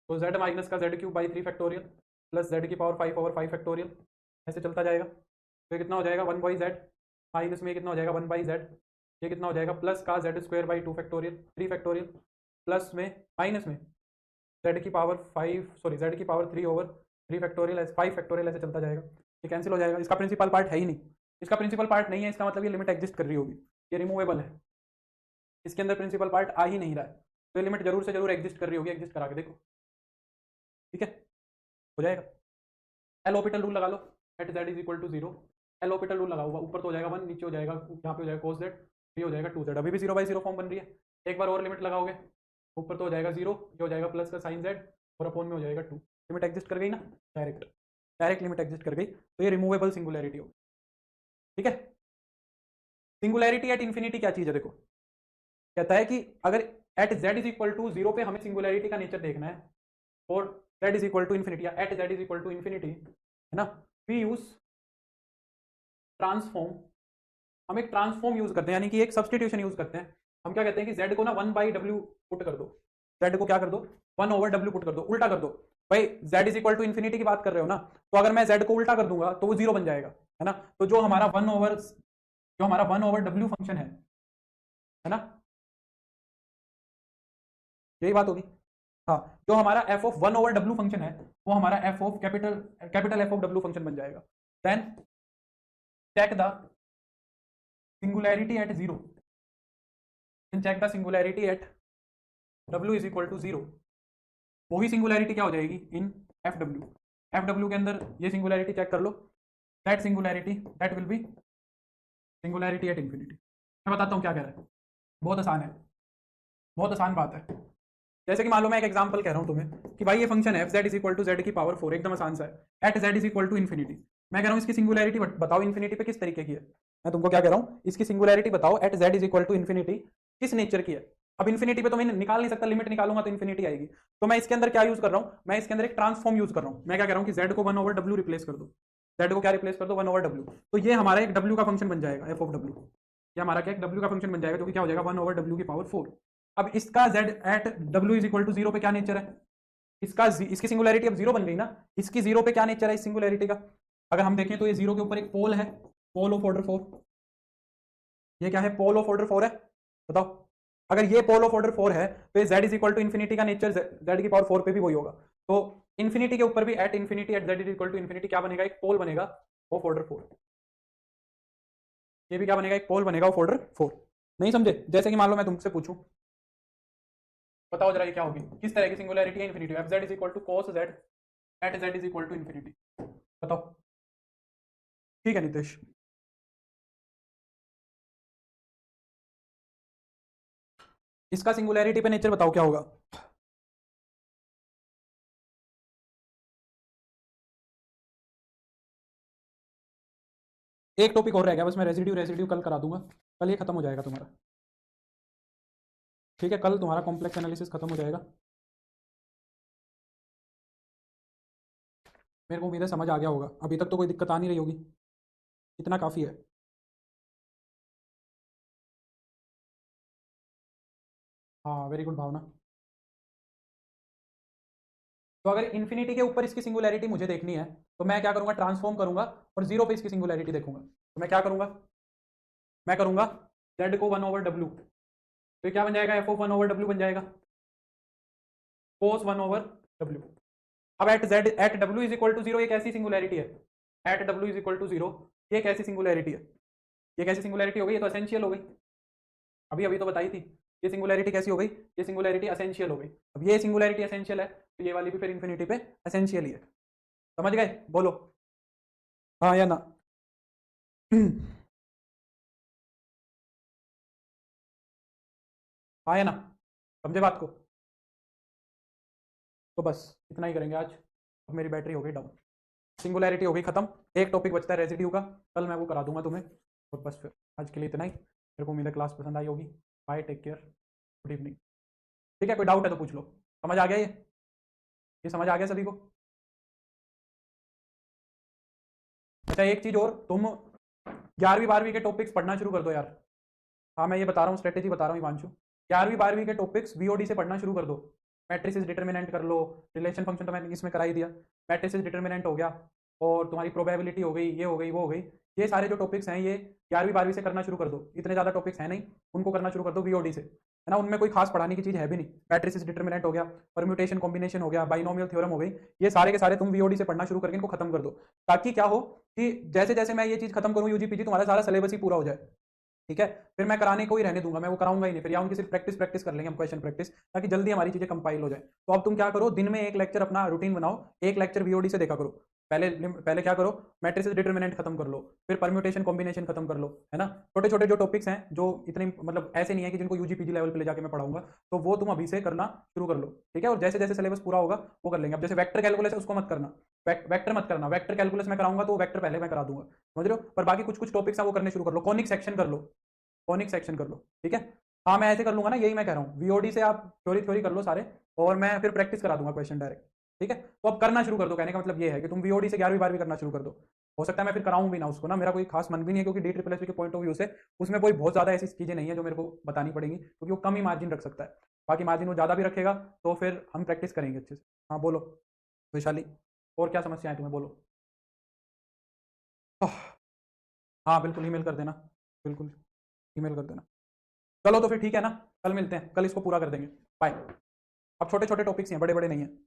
तो जेड माइनस का Z cube by three factorial plus Z की power five over five factorial, ऐसे चलता जाएगा। तो ये कितना हो जाएगा, वन बाई जेड माइनस में कितना हो जाएगा, वन बाई जेड, ये कितना हो जाएगा, प्लस का Z square by two factorial three factorial, plus में माइनस में जेड की पावर फाइव, सॉरी जेड की power three over three factorial, ऐसे फाइव फैक्टोरियल, ऐसे चलता जाएगा। ये कैंसिल हो जाएगा, इसका प्रिंसिपल पार्ट है ही नहीं। इसका प्रिंसिपल पार्ट नहीं है, इसका मतलब ये लिमिट एग्जिस्ट कर रही होगी, ये रिमूवेबल है, इसके अंदर प्रिंसिपल पार्ट आ ही नहीं रहा है, तो ये लिमिट जरूर से जरूर एग्जिस्ट कर रही होगी, एग्जिस्ट करा के देखो। ठीक है, हो जाएगा। एल ऑपिटल रूल लगा लो, at Z is equal to zero, L'Hopital rule लगा हुआ, ऊपर तो हो जाएगा वन, नीचे हो जाएगा, यहाँ पे हो जाएगा कोस जेड, ये हो जाएगा टू जेड, अभी भी जीरो बाई जीरो फॉर्म बन रही है। एक बार और लिमिट लगाओगे, ऊपर तो हो जाएगा जीरो, ये हो जाएगा प्लस का साइन जेड, और अपोन में हो जाएगा टू, लिमिट एग्जिस्ट कर गई ना, डायरेक्ट डायरेक्ट लिमिट एग्जिस्ट कर गई, तो ये रिमूवेबल सिंगुलैरिटी हो। ठीक है, सिंगुलैरिटी एट इन्फिनिटी क्या चीज़ है, देखो कहता है कि अगर at Z is equal to zero पे हमें सिंगुलैरिटी का नेचर देखना है, और Z is equal to infinity, या at Z is equal to infinity, है ना, वी यूज ट्रांसफॉर्म, हम एक ट्रांसफॉर्म यूज करते हैं, यानी कि एक सब्सटीट्यूशन यूज करते हैं। हम क्या कहते हैं कि जेड को ना वन बाई डब्ल्यू पुट कर दो, जेड को क्या कर दो, वन ओवर डब्ल्यू पुट कर दो, उल्टा कर दो। भाई z is equal to infinity की बात कर रहे हो ना, तो अगर मैं जेड को उल्टा कर दूंगा तो वो जीरो बन जाएगा, है ना। तो जो हमारा वन ओवर डब्ल्यू फंक्शन है ना, यही बात होगी। हाँ, जो हमारा F of one over W function है, वो हमारा F of capital F of W function बन जाएगा। Then check the singularity at zero, check the singularity at W is equal to zero, वही सिंगुलैरिटी क्या हो जाएगी in F W, F W के अंदर ये सिंगुलैरिटी चेक कर लो, that singularity that will be singularity at infinity. मैं बताता हूँ क्या कह रहा है, बहुत आसान है, बहुत आसान बात है। जैसे कि मान लो मैं एक एग्जांपल कह रहा हूँ तुम्हें कि भाई ये फंक्शन है F Z is equal to z की पावर फोर, एकदम आसान सा है, at Z is equal to infinity. मैं कह रहा हूँ इसकी सिंगुलैरिटी बताओ इन्फिनिटी पे किस तरीके की है। मैं तुमको क्या कह रहा हूँ, इसकी सिंगुलैरिटी बताओ at Z is equal to infinity किस नेचर की है। अब इन्फिनिटी पे तो मैं निकाल नहीं सकता, लिमिट निकालूंगा तो इन्फिनिटी आएगी। तो मैं इसके अंदर क्या यूज कर रहा हूँ, मैं इसके अंदर एक ट्रांसफॉर्म यूज कर रहा हूँ। मैं क्या कह रहा हूँ कि जेड को वन ओवर डब्ल्यू रिप्लेस कर दो, जेड को क्या रिप्लेस कर दो, वन ओवर डब्ल्यू। तो ये हमारा एक डब्ल्यू का फंक्शन बन जाएगा, एफ ऑफ डब्ल्यू, ये हमारा क्या एक डब्ल्यू का फंक्शन बन जाएगा, जो कि क्या हो जाएगा, वन ओवर डब्ल्यू की पावर फोर। अब इसका z at w is equal to zero पे क्या नेचर है, इसकी सिंगुलैरिटी अब जीरो बन गई ना, इसकी जीरो पे क्या नेचर है इस सिंगुलैरिटी का। अगर हम देखें तो ये जीरो के ऊपर एक पोल है, पोल ऑफ ऑर्डर फोर, ये क्या है, पोल ऑफ ऑर्डर फोर है। बताओ, अगर ये पोल ऑफ ऑर्डर फोर है तो ये z is equal to infinity का नेचर z की पावर फोर पे भी वही होगा। तो इन्फिनिटी के ऊपर भी at infinity at z is equal to infinity क्या बनेगा, एक पोल बनेगा ऑफ ऑर्डर फोर। ये भी क्या बनेगा, एक पोल बनेगा ऑफ ऑर्डर फोर। नहीं समझे, जैसे कि मान लो मैं तुमसे पूछूं, बताओ जरा ये क्या होगी, किस तरह की सिंगुलैरिटी है infinity, F Z is equal to cos Z at Z is equal to infinity, बताओ। ठीक है नितेश, इसका सिंगुलैरिटी पे नेचर बताओ क्या होगा। एक टॉपिक और रह गया बस, मैं रेसिड्यू रेसिड्यू कल करा दूंगा, कल ये खत्म हो जाएगा तुम्हारा। ठीक है, कल तुम्हारा कॉम्प्लेक्स एनालिसिस खत्म हो जाएगा। मेरे को उम्मीद है समझ आ गया होगा, अभी तक तो कोई दिक्कत आ नहीं रही होगी, इतना काफ़ी है। हाँ वेरी गुड भावना। तो अगर इन्फिनिटी के ऊपर इसकी सिंगुलैरिटी मुझे देखनी है तो मैं क्या करूंगा, ट्रांसफॉर्म करूंगा और जीरो पे इसकी सिंगुलैरिटी देखूंगा। तो मैं क्या करूंगा, मैं करूंगा z को 1/w, तो ये क्या बन जाएगा, f(1/w) बन जाएगा cos 1/w। अब at w is equal to zero, ये कैसी सिंगुलैरिटी है, at w is equal to zero, ये कैसी सिंगुलैरिटी है, ये कैसी सिंगुलैरिटी हो गई, ये तो एसेंशियल हो गई, अभी अभी तो बताई थी। ये सिंगुलैरिटी कैसी हो गई, ये सिंगुलैरिटी एसेंशियल हो गई। अब ये सिंगुलैरिटी एसेंशियल है तो ये वाली भी फिर इन्फिनिटी पे एसेंशियल ही है। समझ गए, बोलो हाँ या ना। हाँ या ना, समझे बात को। तो बस इतना ही करेंगे आज। अब मेरी बैटरी हो गई डाउन, सिंगुलैरिटी हो गई खत्म, एक टॉपिक बचता है रेजिड्यू का, कल मैं वो करा दूंगा तुम्हें। और बस फिर आज के लिए इतना ही। मेरे को उम्मीद है क्लास पसंद आई होगी। Bye, take care, good evening. ठीक है, कोई डाउट है तो पूछ लो। समझ आ गया ये समझ आ गया सभी को। अच्छा एक चीज़ और, तुम 11वीं 12वीं के टॉपिक्स पढ़ना शुरू कर दो यार। हाँ मैं ये बता रहा हूँ, स्ट्रेटेजी बता रहा हूँ हिमांशु। 11वीं 12वीं के टॉपिक्स वीओडी से पढ़ना शुरू कर दो। मैट्रिसेस डिटर्मिनेंट कर लो, रिलेशन फंक्शन तो मैंने इसमें करा ही दिया, मैट्रिसेस डिटर्मिनेंट हो गया, और तुम्हारी प्रोबेबिलिटी हो गई, ये हो गई, वो हो गई। ये सारे जो टॉपिक्स हैं ये 11वीं 12वीं से करना शुरू कर दो। इतने ज़्यादा टॉपिक्स हैं नहीं, उनको करना शुरू कर दो वीओडी से, है ना। उनमें कोई खास पढ़ाने की चीज़ है भी नहीं। मैट्रिसेस डिटर्मिनेंट हो गया, परम्यूटेशन कॉम्बिनेशन हो गया, बाइनोमियल थ्योरम हो गई, ये सारे के सारे तुम वीओडी से पढ़ना शुरू करके इनको खत्म कर दो। ताकि क्या हो कि जैसे जैसे मैं ये चीज़ खत्म करूँ यूजीपीजी, तुम्हारा सारा सिलेबस ही पूरा हो जाए। ठीक है, फिर मैं कराने को ही रहने दूंगा, मैं वो कराऊंगा ही नहीं फिर, या उनकी सिर्फ प्रैक्टिस प्रैक्टिस कर लेंगे हम, क्वेश्चन प्रैक्टिस, ताकि जल्दी हमारी चीजें कंपाइल हो जाए। तो अब तुम क्या करो, दिन में एक लेक्चर अपना रूटीन बनाओ, एक लेक्चर वीओडी से देखा करो। पहले पहले क्या करो, मैट्रिसेस डिटर्मिनेंट खत्म कर लो, फिर परम्यूटेशन कॉम्बिनेशन खत्म कर लो, है ना। छोटे छोटे जो टॉपिक्स हैं जो इतने मतलब ऐसे नहीं है कि जिनको यूजीपीजी लेवल पे ले जाके मैं पढ़ाऊंगा, तो वो तुम अभी से करना शुरू कर लो। ठीक है, और जैसे जैसे सिलेबस पूरा होगा वो कर लेंगे। अब जैसे वेक्टर कैलकुलस है उसको मत करना, वेक्टर मत करना, वेक्टर कैलकुलस मैं कराऊंगा तो वेक्टर पहले मैं करा दूंगा, समझ रहे हो। पर बाकी कुछ कुछ टॉपिक्स हैं वो करने शुरू कर लो, कॉनिक सेक्शन कर लो, कॉनिक सेक्शन कर लो। ठीक है, हाँ मैं ऐसे कर लूंगा ना, यही मैं कह रहा हूँ, वीओडी से आप थ्योरी थ्योरी कर लो सारे, और मैं फिर प्रैक्टिस करा दूंगा क्वेश्चन डायरेक्ट। ठीक है, तो अब करना शुरू कर दो, कहने का मतलब ये है कि तुम वीओडी से 11वीं 12वीं करना शुरू कर दो। हो सकता है मैं फिर कराऊं भी ना उसको ना, मेरा कोई खास मन भी नहीं है, क्योंकि डी ट्रिपल एस के पॉइंट ऑफ व्यू से उसमें कोई बहुत ज़्यादा ऐसी चीज़ें नहीं है जो मेरे को बतानी पड़ेंगी, क्योंकि वो कम ही मार्जिन रख सकता है। बाकी मार्जिन वो ज़्यादा भी रखेगा तो फिर हम प्रैक्टिस करेंगे अच्छे से। हाँ बोलो वैशाली, और क्या समस्या है तुम्हें, बोलो। हाँ बिल्कुल ईमेल कर देना, बिल्कुल ईमेल कर देना। चलो तो फिर ठीक है ना, कल मिलते हैं, कल इसको पूरा कर देंगे। बाय। अब छोटे छोटे टॉपिक्स हैं, बड़े बड़े नहीं हैं।